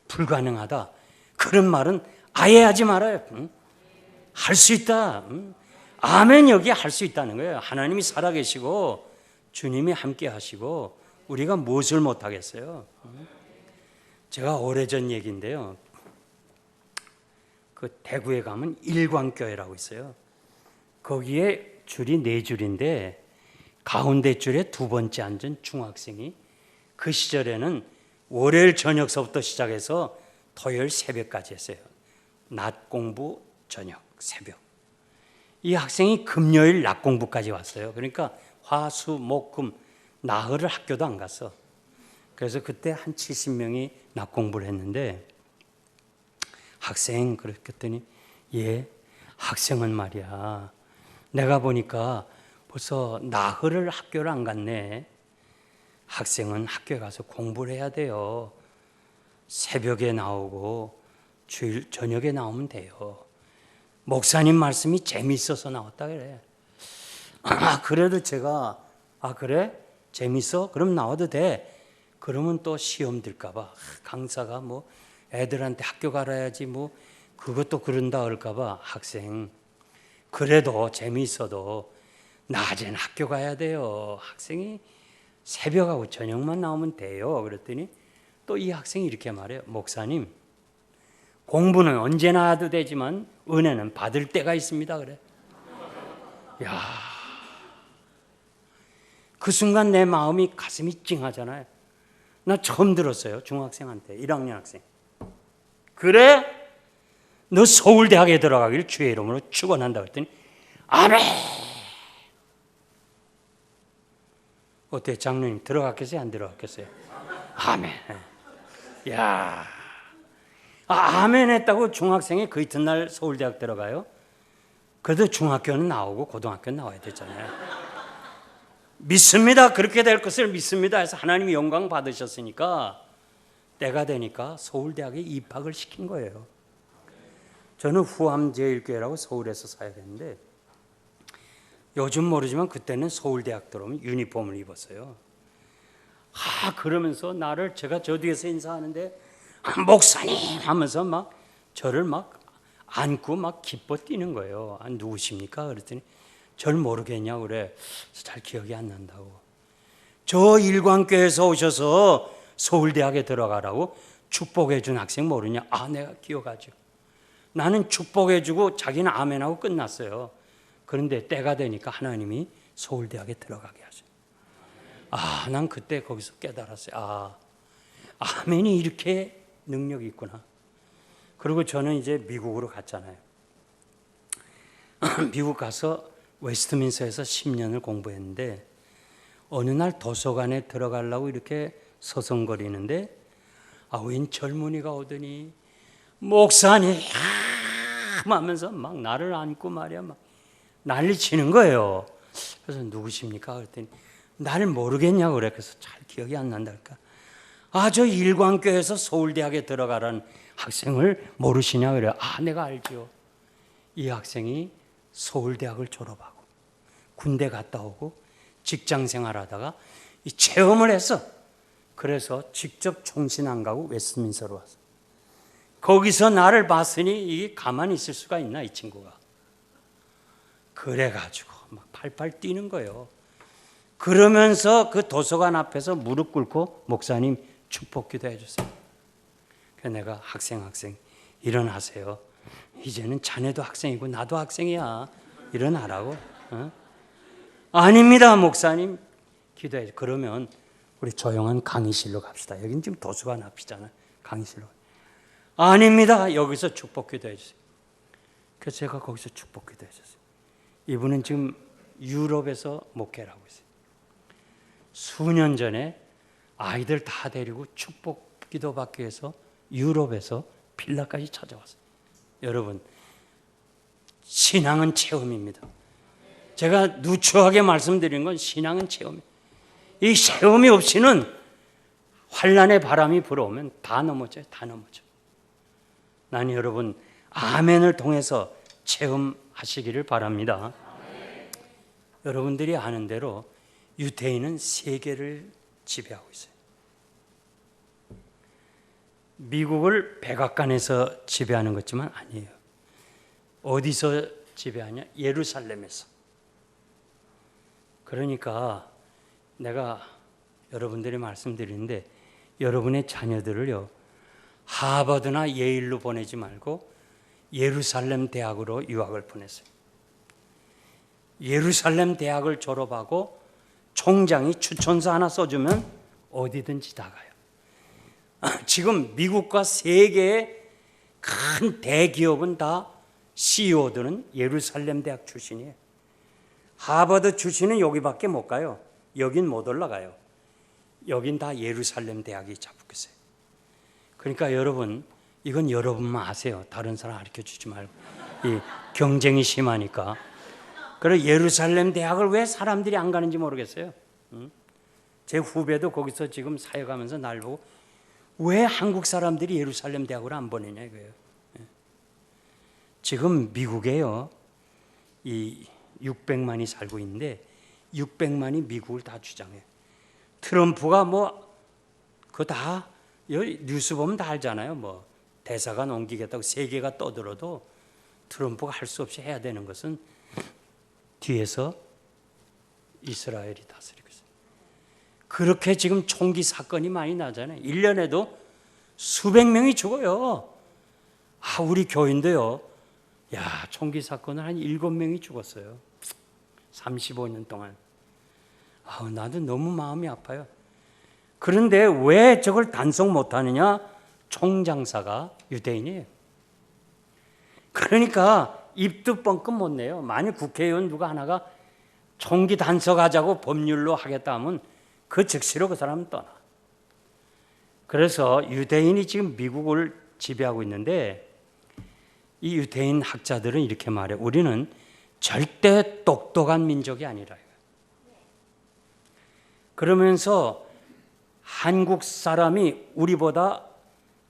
불가능하다 그런 말은 아예 하지 말아요. 할 수 있다. 아멘. 여기 할 수 있다는 거예요. 하나님이 살아계시고 주님이 함께 하시고 우리가 무엇을 못하겠어요. 제가 오래전 얘기인데요, 그 대구에 가면 일광교회라고 있어요. 거기에 줄이 4줄인데 가운데 줄에 두 번째 앉은 중학생이 그 시절에는 월요일 저녁서부터 시작해서 토요일 새벽까지 했어요. 낮 공부, 저녁, 새벽. 이 학생이 금요일 낮 공부까지 왔어요. 그러니까 화, 수, 목, 금, 나흘을 학교도 안 갔어. 그래서 그때 한 70명이 낮 공부를 했는데 학생 그랬더니 예, 학생은 말이야 내가 보니까 벌써 나흘을 학교를 안 갔네. 학생은 학교에 가서 공부를 해야 돼요. 새벽에 나오고 주일 저녁에 나오면 돼요. 목사님 말씀이 재밌어서 나왔다 그래. 그래도 제가 그래? 재밌어? 그럼 나와도 돼. 그러면 또 시험 들까 봐. 강사가 뭐 애들한테 학교 가라야지 뭐 그것도 그런다 그럴까 봐. 학생 그래도 재미있어도 낮에는 학교 가야 돼요. 학생이 새벽하고 저녁만 나오면 돼요. 그랬더니 또 이 학생이 이렇게 말해요. 목사님, 공부는 언제나 해도 되지만 은혜는 받을 때가 있습니다. 그래. 야, 그 순간 내 마음이 가슴이 찡하잖아요. 나 처음 들었어요. 중학생한테 1학년 학생. 그래? 너 서울대학에 들어가기를 주의 이름으로 축원한다 그랬더니 아멘. 어때 장로님 들어갔겠어요? 안 들어갔겠어요? 아멘. 야, 아멘 했다고 중학생이 그 이튿날 서울대학 들어가요? 그래도 중학교는 나오고 고등학교는 나와야 되잖아요. 믿습니다. 그렇게 될 것을 믿습니다 해서 하나님이 영광 받으셨으니까 때가 되니까 서울대학에 입학을 시킨 거예요. 저는 후암제일교회라고 서울에서 사역했는데 요즘 모르지만 그때는 서울대학 들어오면 유니폼을 입었어요. 그러면서 나를 제가 저 뒤에서 인사하는데 목사님 하면서 막 저를 막 안고 막 기뻐 뛰는 거예요. 누구십니까? 그랬더니 절 모르겠냐고 그래. 잘 기억이 안 난다고. 저 일광교에서 오셔서 서울대학에 들어가라고 축복해 준 학생 모르냐? 내가 기억하죠. 나는 축복해 주고 자기는 아멘하고 끝났어요. 그런데 때가 되니까 하나님이 서울대학에 들어가게 하셔요. 난 그때 거기서 깨달았어요. 아멘이 이렇게 능력이 있구나. 그리고 저는 이제 미국으로 갔잖아요. 미국 가서 웨스트민스터에서 10년을 공부했는데 어느 날 도서관에 들어가려고 이렇게 서성거리는데 웬 젊은이가 오더니 목사님 하면서 막 나를 안고 말이야 막 난리 치는 거예요. 그래서 누구십니까? 그랬더니 나를 모르겠냐고 그래. 그래서 잘 기억이 안 난달까. 저 일광교에서 서울대학에 들어가라는 학생을 모르시냐 그래요. 내가 알죠. 이 학생이 서울대학을 졸업하고 군대 갔다 오고 직장 생활하다가 이 체험을 했어. 그래서 직접 총신 안 가고 웨스트민스터로 왔어. 거기서 나를 봤으니 이게 가만히 있을 수가 있나 이 친구가. 그래가지고 막 팔팔 뛰는 거예요. 그러면서 그 도서관 앞에서 무릎 꿇고 목사님 축복 기도해 주세요. 그래서 내가 학생 일어나세요. 이제는 자네도 학생이고 나도 학생이야. 일어나라고. 어? 아닙니다 목사님. 기도해. 그러면 우리 조용한 강의실로 갑시다. 여긴 지금 도서관 앞이잖아요. 강의실로. 아닙니다. 여기서 축복 기도해 주세요. 그래서 제가 거기서 축복 기도해 줬어요. 이분은 지금 유럽에서 목회를 하고 있어요. 수년 전에 아이들 다 데리고 축복 기도 받기 위해서 유럽에서 빌라까지 찾아왔어요. 여러분, 신앙은 체험입니다. 제가 누추하게 말씀드린 건 신앙은 체험이에요. 이 체험이 없이는 환난의 바람이 불어오면 다 넘어져요. 다 넘어져. 난 여러분 아멘을 통해서 체험하시기를 바랍니다. 여러분들이 아는 대로 유대인은 세계를 지배하고 있어요. 미국을 백악관에서 지배하는 것지만 아니에요. 어디서 지배하냐? 예루살렘에서. 그러니까 내가 여러분들이 말씀드리는데 여러분의 자녀들을요 하버드나 예일로 보내지 말고 예루살렘 대학으로 유학을 보냈어요. 예루살렘 대학을 졸업하고 총장이 추천서 하나 써주면 어디든지 다 가요. 지금 미국과 세계의 큰 대기업은 다 CEO들은 예루살렘 대학 출신이에요. 하버드 출신은 여기밖에 못 가요. 여긴 못 올라가요. 여긴 다 예루살렘 대학이 잡고 있어요. 그러니까 여러분, 이건 여러분만 아세요. 다른 사람 가르쳐주지 말고. 이 경쟁이 심하니까. 그리고 예루살렘 대학을 왜 사람들이 안 가는지 모르겠어요. 제 후배도 거기서 지금 사역하면서 날 보고 왜 한국 사람들이 예루살렘 대학을 안 보내냐 이거예요. 지금 미국에요. 이 600만이 살고 있는데 600만이 미국을 다 주장해요. 트럼프가 뭐 그거 다 뉴스 보면 다 알잖아요. 뭐 대사관 옮기겠다고 세계가 떠들어도 트럼프가 할 수 없이 해야 되는 것은 뒤에서 이스라엘이 다스리고 있어요. 그렇게 지금 총기 사건이 많이 나잖아요. 1년에도 수백 명이 죽어요. 우리 교인도요. 총기 사건을 한 7명이 죽었어요. 35년 동안. 나도 너무 마음이 아파요. 그런데 왜 저걸 단속 못하느냐? 총장사가 유대인이에요. 그러니까 입도 뻥끗 못 내요. 만약 국회의원 누가 하나가 총기 단속하자고 법률로 하겠다 하면 그 즉시로 그 사람은 떠나. 그래서 유대인이 지금 미국을 지배하고 있는데 이 유대인 학자들은 이렇게 말해요. 우리는 절대 똑똑한 민족이 아니라. 그러면서 한국 사람이 우리보다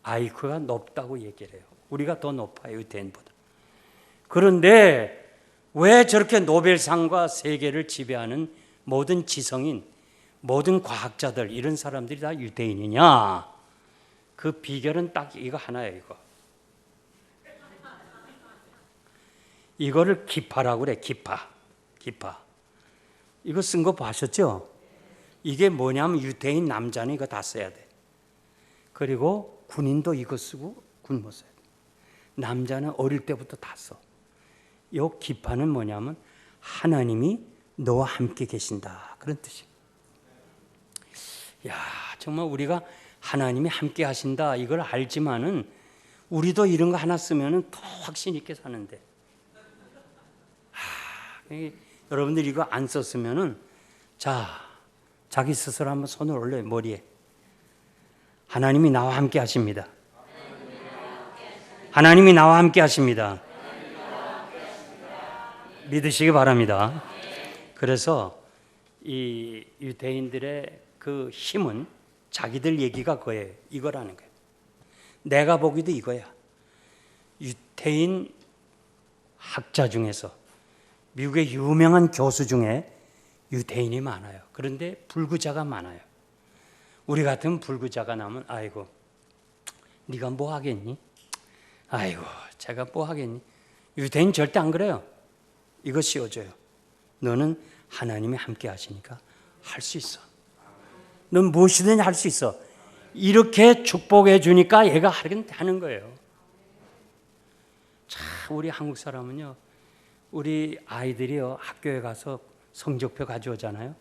IQ가 높다고 얘기를 해요. 우리가 더 높아요, 유대인보다. 그런데 왜 저렇게 노벨상과 세계를 지배하는 모든 지성인, 모든 과학자들 이런 사람들이 다 유대인이냐? 그 비결은 딱 이거 하나예요. 이거를 기파라고 그래. 기파. 이거 쓴 거 보셨죠? 이게 뭐냐면 유대인 남자는 이거 다 써야 돼. 그리고 군인도 이거 쓰고 군모 써야 돼. 남자는 어릴 때부터 다 써. 이 기파는 뭐냐면 하나님이 너와 함께 계신다. 그런 뜻이에요. 정말 우리가 하나님이 함께 하신다 이걸 알지만은 우리도 이런 거 하나 쓰면은 더 확신 있게 사는데. 여러분들 이거 안 썼으면은 자기 스스로 한번 손을 올려요. 머리에. 하나님이 나와 함께 하십니다. 하나님이 나와 함께 하십니다. 믿으시기 바랍니다. 그래서 이 유대인들의 그 힘은 자기들 얘기가 그거예요. 이거라는 거예요. 내가 보기도 이거야. 유대인 학자 중에서 미국의 유명한 교수 중에 유대인이 많아요. 그런데 불구자가 많아요. 우리 같은 불구자가 나면 아이고 네가 뭐 하겠니? 아이고 제가 뭐 하겠니? 유대인 절대 안 그래요. 이거 씌워줘요. 너는 하나님이 함께 하시니까 할 수 있어. 넌 무엇이든지 할 수 있어. 이렇게 축복해 주니까 얘가 하는 거예요. 참 우리 한국 사람은요, 우리 아이들이요 학교에 가서 성적표 가져오잖아요.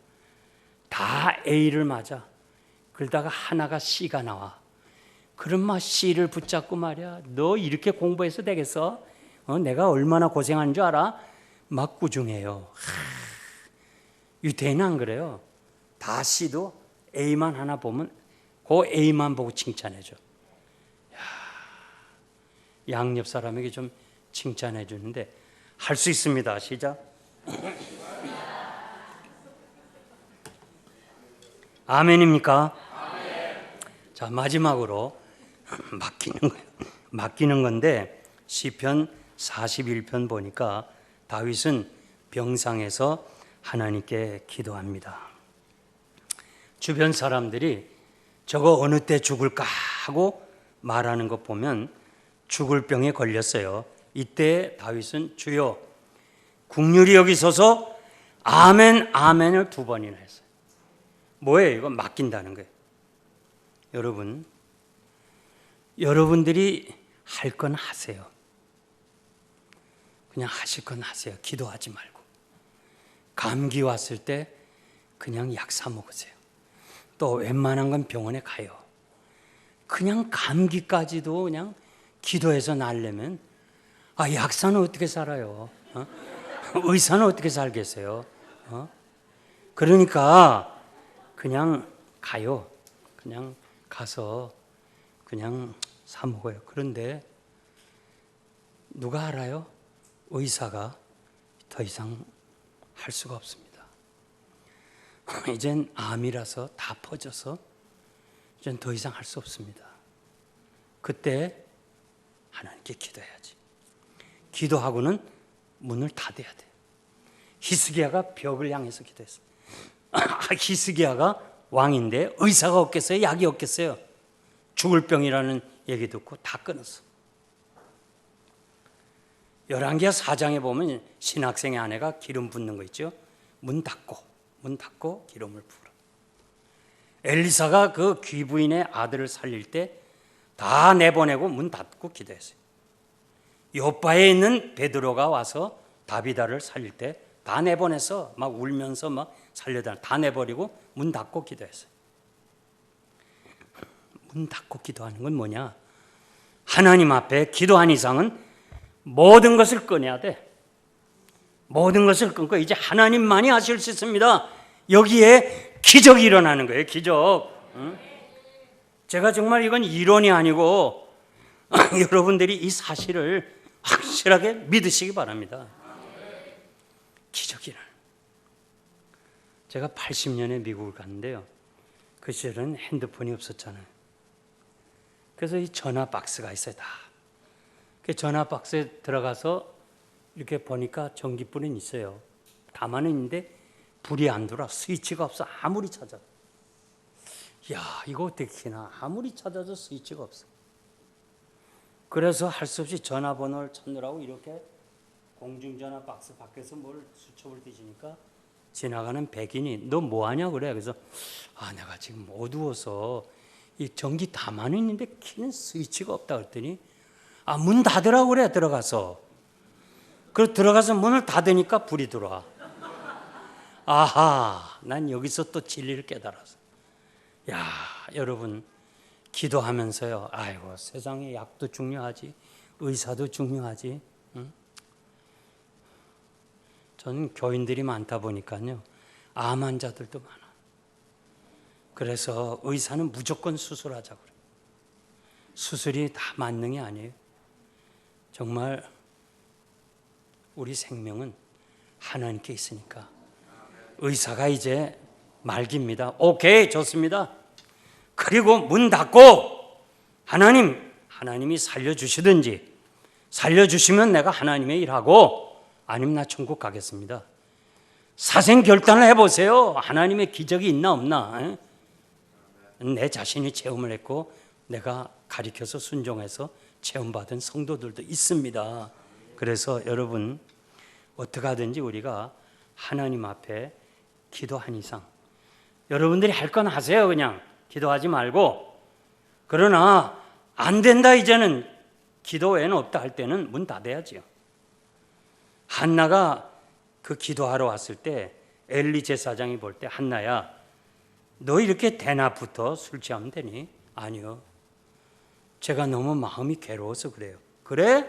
다 A를 맞아. 그러다가 하나가 C가 나와. 그럼 막 C를 붙잡고 말이야. 너 이렇게 공부해서 되겠어? 내가 얼마나 고생한 줄 알아? 막 꾸중해요. 유태인은 안 그래요. 다 C도 A만 하나 보면 그 A만 보고 칭찬해줘. 양옆 사람에게 좀 칭찬해 주는데 할 수 있습니다. 시작. 아멘입니까? 아멘. 자, 마지막으로 맡기는 건데 시편 41편 보니까 다윗은 병상에서 하나님께 기도합니다. 주변 사람들이 저거 어느 때 죽을까 하고 말하는 것 보면 죽을 병에 걸렸어요. 이때 다윗은 주여 국률이 여기서서 아멘 아멘을 2번이나 했어요. 뭐예요? 이거 맡긴다는 거예요. 여러분들이 할 건 하세요. 그냥 하실 건 하세요. 기도하지 말고. 감기 왔을 때 그냥 약 사 먹으세요. 또 웬만한 건 병원에 가요. 그냥 감기까지도 그냥 기도해서 나으려면 약사는 어떻게 살아요? 의사는 어떻게 살겠어요? 그러니까 그냥 가요. 그냥 가서 그냥 사 먹어요. 그런데 누가 알아요? 의사가 더 이상 할 수가 없습니다. 이젠 암이라서 다 퍼져서 이젠 더 이상 할 수 없습니다. 그때 하나님께 기도해야지. 기도하고는 문을 닫아야 돼. 히스기야가 벽을 향해서 기도했어. 히스기야가 왕인데 의사가 없겠어요? 약이 없겠어요? 죽을 병이라는 얘기 듣고 다 끊었어. 열왕기하 4장에 보면 신학생의 아내가 기름 붓는 거 있죠? 문 닫고 기름을 부으라. 엘리사가 그 귀부인의 아들을 살릴 때 다 내보내고 문 닫고 기도했어요. 요바에 있는 베드로가 와서 다비다를 살릴 때 다 내보내서 막 울면서 막 살려다 다 내버리고 문 닫고 기도했어요. 문 닫고 기도하는 건 뭐냐? 하나님 앞에 기도한 이상은 모든 것을 꺼내야 돼. 모든 것을 끊고 이제 하나님만이 하실 수 있습니다. 여기에 기적이 일어나는 거예요. 기적. 제가 정말 이건 이론이 아니고 여러분들이 이 사실을 확실하게 믿으시기 바랍니다. 기적이 일어나요. 제가 80년에 미국을 갔는데요. 그 시절은 핸드폰이 없었잖아요. 그래서 이 전화 박스가 있어요. 다. 그 전화 박스에 들어가서 이렇게 보니까 전기불은 있어요. 다만은 있는데 불이 안 들어와. 스위치가 없어. 아무리 찾아도. 야, 이거 어떻게 키나. 아무리 찾아도 스위치가 없어. 그래서 할 수 없이 전화번호를 찾느라고 이렇게 공중전화 박스 밖에서 뭘 수첩을 뒤지니까 지나가는 백인이 너 뭐하냐 그래. 그래서 내가 지금 어두워서 이 전기 다만 있는데 키는 스위치가 없다 그랬더니 문 닫으라고 그래. 들어가서. 그래서 들어가서 문을 닫으니까 불이 들어와. 아하, 난 여기서 또 진리를 깨달았어. 야, 여러분 기도하면서요. 아이고, 세상에 약도 중요하지, 의사도 중요하지. 응? 저는 교인들이 많다 보니까요. 암 환자들도 많아. 그래서 의사는 무조건 수술하자고 그래요. 수술이 다 만능이 아니에요. 정말 우리 생명은 하나님께 있으니까 의사가 이제 말깁니다. 오케이, 좋습니다. 그리고 문 닫고 하나님이 살려주시든지 살려주시면 내가 하나님의 일하고 아니면 나 천국 가겠습니다. 사생 결단을 해보세요. 하나님의 기적이 있나 없나. 내 자신이 체험을 했고 내가 가리켜서 순종해서 체험받은 성도들도 있습니다. 그래서 여러분 어떻게 하든지 우리가 하나님 앞에 기도한 이상 여러분들이 할 건 하세요. 그냥 기도하지 말고. 그러나 안 된다 이제는 기도 외에는 없다 할 때는 문 닫아야지요. 한나가 그 기도하러 왔을 때 엘리 제사장이 볼 때 한나야 너 이렇게 대낮부터 술 취하면 되니? 아니요. 제가 너무 마음이 괴로워서 그래요. 그래?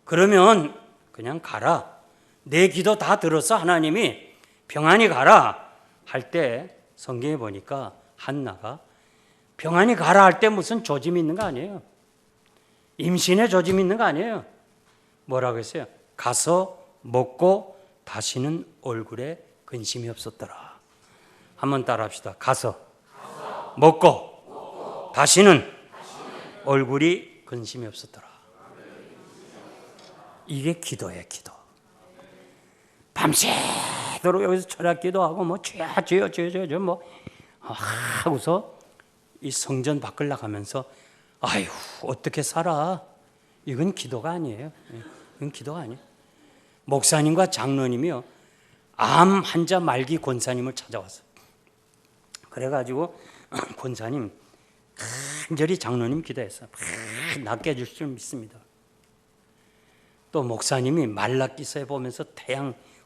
그러면 그냥 가라. 내 기도 다 들었어. 하나님이 평안히 가라 할 때 성경에 보니까 한나가 평안히 가라 할 때 무슨 조짐이 있는 거 아니에요. 임신의 조짐이 있는 거 아니에요. 뭐라고 했어요? 가서 먹고 다시는 얼굴에 근심이 없었더라. 한번 따라합시다. 가서 먹고 다시는 얼굴이 근심이 없었더라. 이게 기도예요. 기도. 밤새도록 여기서 철학 기도하고 뭐 주여 뭐 하고서 이 성전 밖을 나가면서 아유 어떻게 살아? 이건 기도가 아니에요. 이건 기도가 아니에요. 목사님과 장로님이요 암 환자 말기 권사님을 찾아왔어요. 그래가지고 권사님 간절히 장로님 기도했어요. 낫게 해줄 줄 믿습니다. 또 목사님이 말라기서에 보면서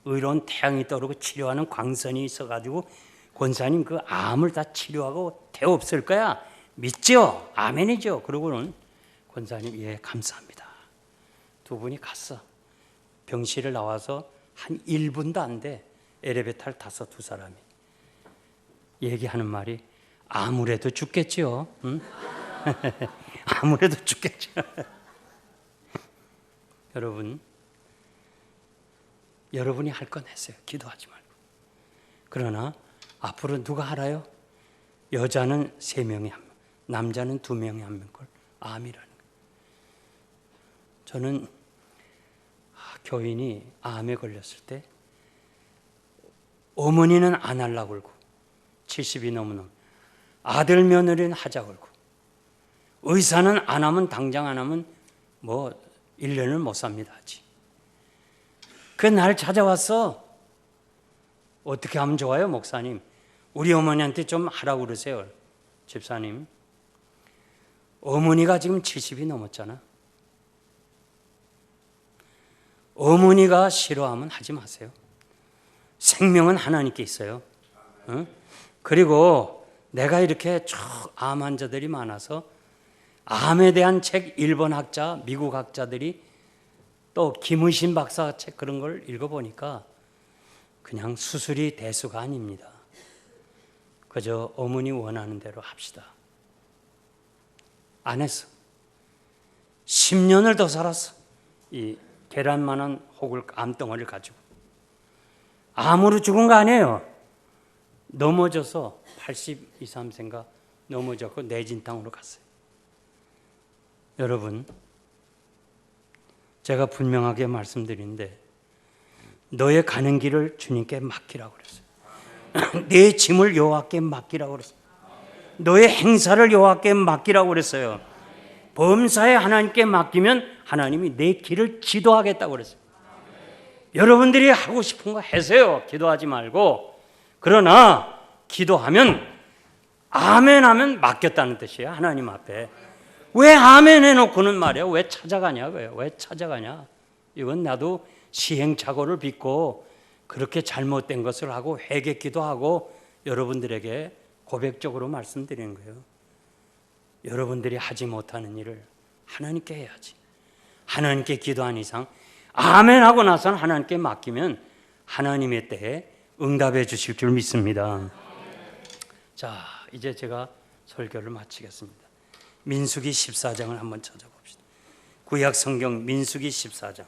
의로운 태양이 떠오르고 치료하는 광선이 있어가지고 권사님 그 암을 다 치료하고 대 없을 거야. 믿죠? 아멘이죠. 그러고는 권사님 예 감사합니다. 두 분이 갔어. 병실을 나와서 한 1분도 안 돼. 엘리베이터를 타서 두 사람이 얘기하는 말이 아무래도 죽겠지요. 응? 아무래도 죽겠죠. 여러분이 할 건 했어요. 기도하지 말고. 그러나 앞으로 누가 알아요? 여자는 3명이 1명, 남자는 2명이 1명 걸 암이라는 거예요. 저는 교인이 암에 걸렸을 때 어머니는 안 하려고 그러고 70이 넘으면 아들 며느리는 하자 그러고 의사는 안 하면 당장 안 하면 뭐 1년을 못 삽니다. 아직. 그 날 찾아왔어. 어떻게 하면 좋아요, 목사님? 우리 어머니한테 좀 하라고 그러세요. 집사님. 어머니가 지금 70이 넘었잖아. 어머니가 싫어하면 하지 마세요. 생명은 하나님께 있어요. 어? 그리고 내가 이렇게 쭉 암 환자들이 많아서 암에 대한 책 일본 학자, 미국 학자들이 또 김의신 박사 책 그런 걸 읽어보니까 그냥 수술이 대수가 아닙니다. 그저 어머니 원하는 대로 합시다. 안 했어. 10년을 더 살았어. 이 계란만한 혹을 암덩어리를 가지고. 암으로 죽은 거 아니에요. 넘어져서 82, 3세인가 넘어졌고 내진탕으로 갔어요. 여러분, 제가 분명하게 말씀드리는데 너의 가는 길을 주님께 맡기라고 그랬어요. 내 짐을 여호와께 맡기라고 그랬어요. 너의 행사를 여호와께 맡기라고 그랬어요. 범사에 하나님께 맡기면 하나님이 내 길을 지도하겠다고 그랬어요. 여러분들이 하고 싶은 거 하세요. 기도하지 말고. 그러나 기도하면 아멘 하면 맡겼다는 뜻이에요. 하나님 앞에. 왜 아멘 해놓고는 말이야. 왜 찾아가냐고요. 왜 찾아가냐. 이건 나도 시행착오를 빚고 그렇게 잘못된 것을 하고 회개기도 하고 여러분들에게 고백적으로 말씀드리는 거예요. 여러분들이 하지 못하는 일을 하나님께 해야지. 하나님께 기도한 이상 아멘 하고 나서는 하나님께 맡기면 하나님의 때에 응답해 주실 줄 믿습니다. 자, 이제 제가 설교를 마치겠습니다. 민수기 14장을 한번 찾아봅시다. 구약 성경 민수기 14장.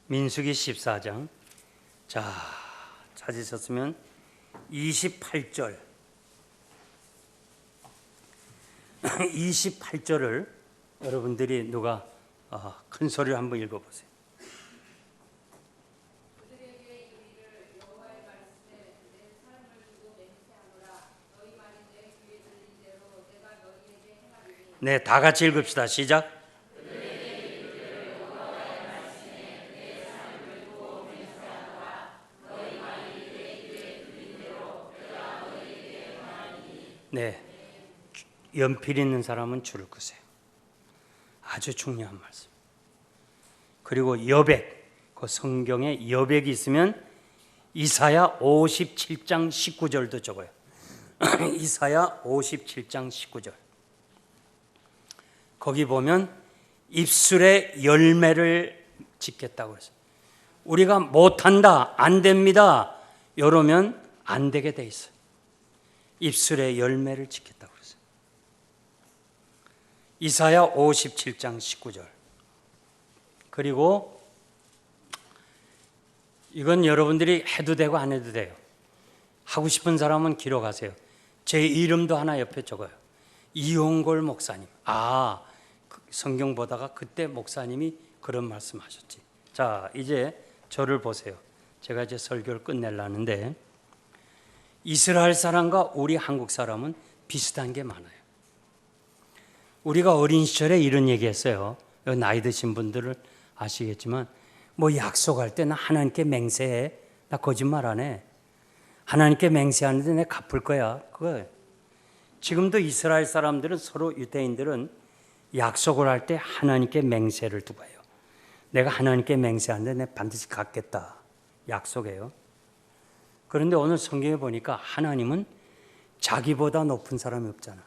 민수기 14장. 자, 찾으셨으면 28절. 28절을 여러분들이 누가 큰 소리로 한번 읽어보세요. 네, 다 같이 읽읍시다. 시작. 네, 연필 있는 사람은 줄을 끄세요. 아주 중요한 말씀. 그리고 여백, 그 성경에 여백이 있으면 이사야 57장 19절도 적어요. 이사야 57장 19절. 거기 보면 입술의 열매를 짓겠다고 그랬어요. 우리가 못한다, 안 됩니다, 이러면 안 되게 돼 있어요. 입술의 열매를 짓겠다고 그랬어요. 이사야 57장 19절. 그리고 이건 여러분들이 해도 되고 안 해도 돼요. 하고 싶은 사람은 기록하세요. 제 이름도 하나 옆에 적어요. 이용골 목사님. 성경 보다가 그때 목사님이 그런 말씀하셨지. 자, 이제 저를 보세요. 제가 이제 설교를 끝내려는데 이스라엘 사람과 우리 한국 사람은 비슷한 게 많아요. 우리가 어린 시절에 이런 얘기했어요. 나이 드신 분들은 아시겠지만 뭐 약속할 때 나 하나님께 맹세해. 나 거짓말 안 해. 하나님께 맹세하는데 내가 갚을 거야. 그거예요. 지금도 이스라엘 사람들은 서로 유대인들은 약속을 할 때 하나님께 맹세를 두고 해요. 내가 하나님께 맹세하는데 내가 반드시 갚겠다. 약속해요. 그런데 오늘 성경에 보니까 하나님은 자기보다 높은 사람이 없잖아.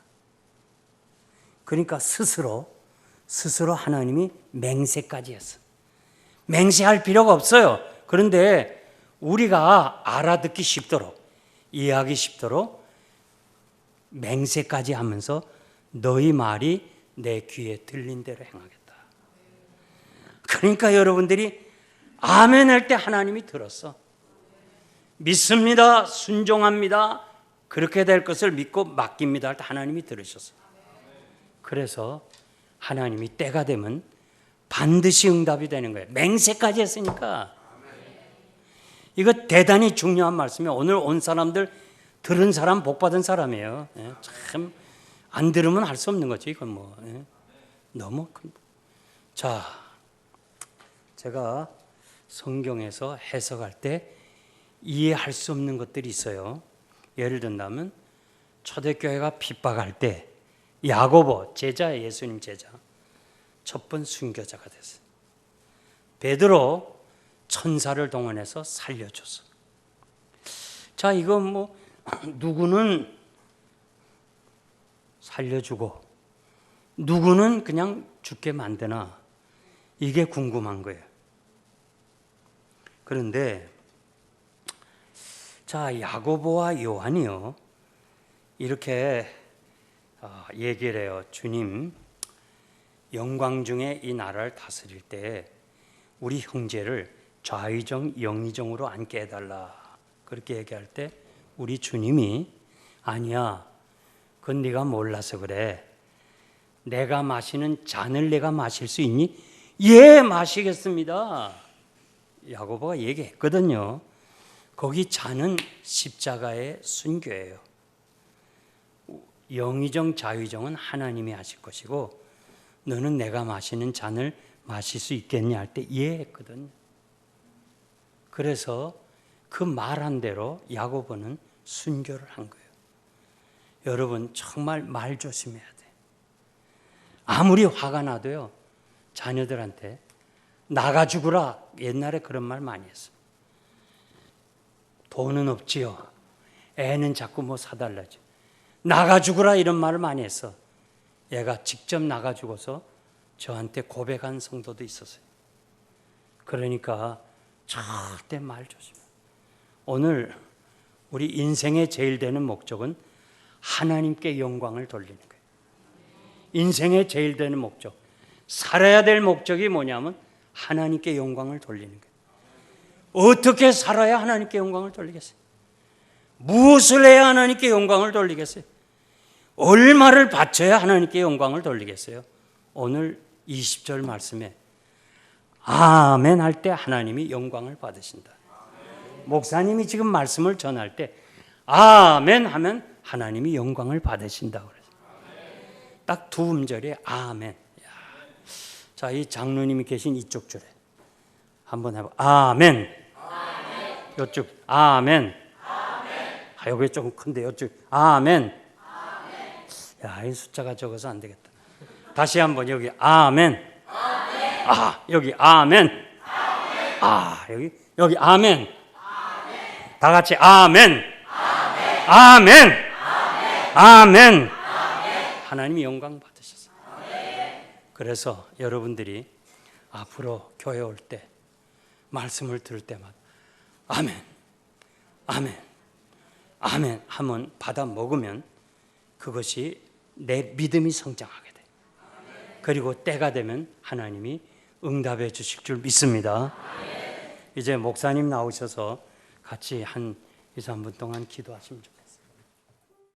그러니까 스스로 하나님이 맹세까지 했어. 맹세할 필요가 없어요. 그런데 우리가 알아듣기 쉽도록, 이해하기 쉽도록 맹세까지 하면서 너희 말이 내 귀에 들린 대로 행하겠다. 그러니까 여러분들이 아멘 할 때 하나님이 들었어. 믿습니다. 순종합니다. 그렇게 될 것을 믿고 맡깁니다 할 때 하나님이 들으셨어. 그래서 하나님이 때가 되면 반드시 응답이 되는 거예요. 맹세까지 했으니까. 이거 대단히 중요한 말씀이에요. 오늘 온 사람들 들은 사람 복 받은 사람이에요. 참 안 들으면 할 수 없는 거죠. 이건 뭐 너무 큰. 자, 제가 성경에서 해석할 때 이해할 수 없는 것들이 있어요. 예를 든다면 초대교회가 핍박할 때 야고보 제자예요. 예수님 제자. 첫 번 순교자가 됐어요. 베드로 천사를 동원해서 살려줬어. 자, 이거 뭐 누구는 살려주고 누구는 그냥 죽게 만드나, 이게 궁금한 거예요. 그런데 자, 야고보와 요한이요 이렇게 얘기를 해요. 주님, 영광 중에 이 나라를 다스릴 때 우리 형제를 좌의정 영의정으로 앉게 해달라, 그렇게 얘기할 때 우리 주님이 아니야, 그건 네가 몰라서 그래. 내가 마시는 잔을 내가 마실 수 있니? 예, 마시겠습니다. 야고보가 얘기했거든요. 거기 잔은 십자가의 순교예요. 영의정 자의정은 하나님이 하실 것이고 너는 내가 마시는 잔을 마실 수 있겠냐 할 때 예 했거든요. 그래서 그 말한 대로 야고보는 순교를 한 거예요. 여러분 정말 말 조심해야 돼. 아무리 화가 나도요, 자녀들한테 나가 죽으라, 옛날에 그런 말 많이 했어. 돈은 없지요. 애는 자꾸 뭐 사달라죠. 나가 죽으라 이런 말을 많이 했어. 얘가 직접 나가 죽어서 저한테 고백한 성도도 있었어요. 그러니까 절대 말 조심해. 오늘 우리 인생의 제일 되는 목적은 하나님께 영광을 돌리는 거예요. 인생의 제일 되는 목적, 살아야 될 목적이 뭐냐면 하나님께 영광을 돌리는 거예요. 어떻게 살아야 하나님께 영광을 돌리겠어요? 무엇을 해야 하나님께 영광을 돌리겠어요? 얼마를 바쳐야 하나님께 영광을 돌리겠어요? 오늘 20절 말씀에 아멘 할 때 하나님이 영광을 받으신다. 목사님이 지금 말씀을 전할 때 아멘 하면 하나님이 영광을 받으신다고 그래요. 딱 두 음절에 아멘. 야. 자, 이 장로님이 계신 이쪽 줄에 한번 해봐. 아멘. 이쪽 아멘. 아, 여기 조금 큰데 이쪽 아멘. 야, 이 숫자가 적어서 안 되겠다. 다시 한번 여기 아멘. 아, 여기 아멘. 아, 여기 아멘. 다 같이 아멘. 아멘. 아멘. 하나님이 영광 받으셨어요. 그래서 여러분들이 앞으로 교회 올 때 말씀을 들을 때마다 아멘. 아멘. 아멘 하면 받아 먹으면 그것이 내 믿음이 성장하게 돼. 그리고 때가 되면 하나님이 응답해 주실 줄 믿습니다. 이제 목사님 나오셔서 같이 한 2, 3분 동안 기도하시면 좋겠습니다.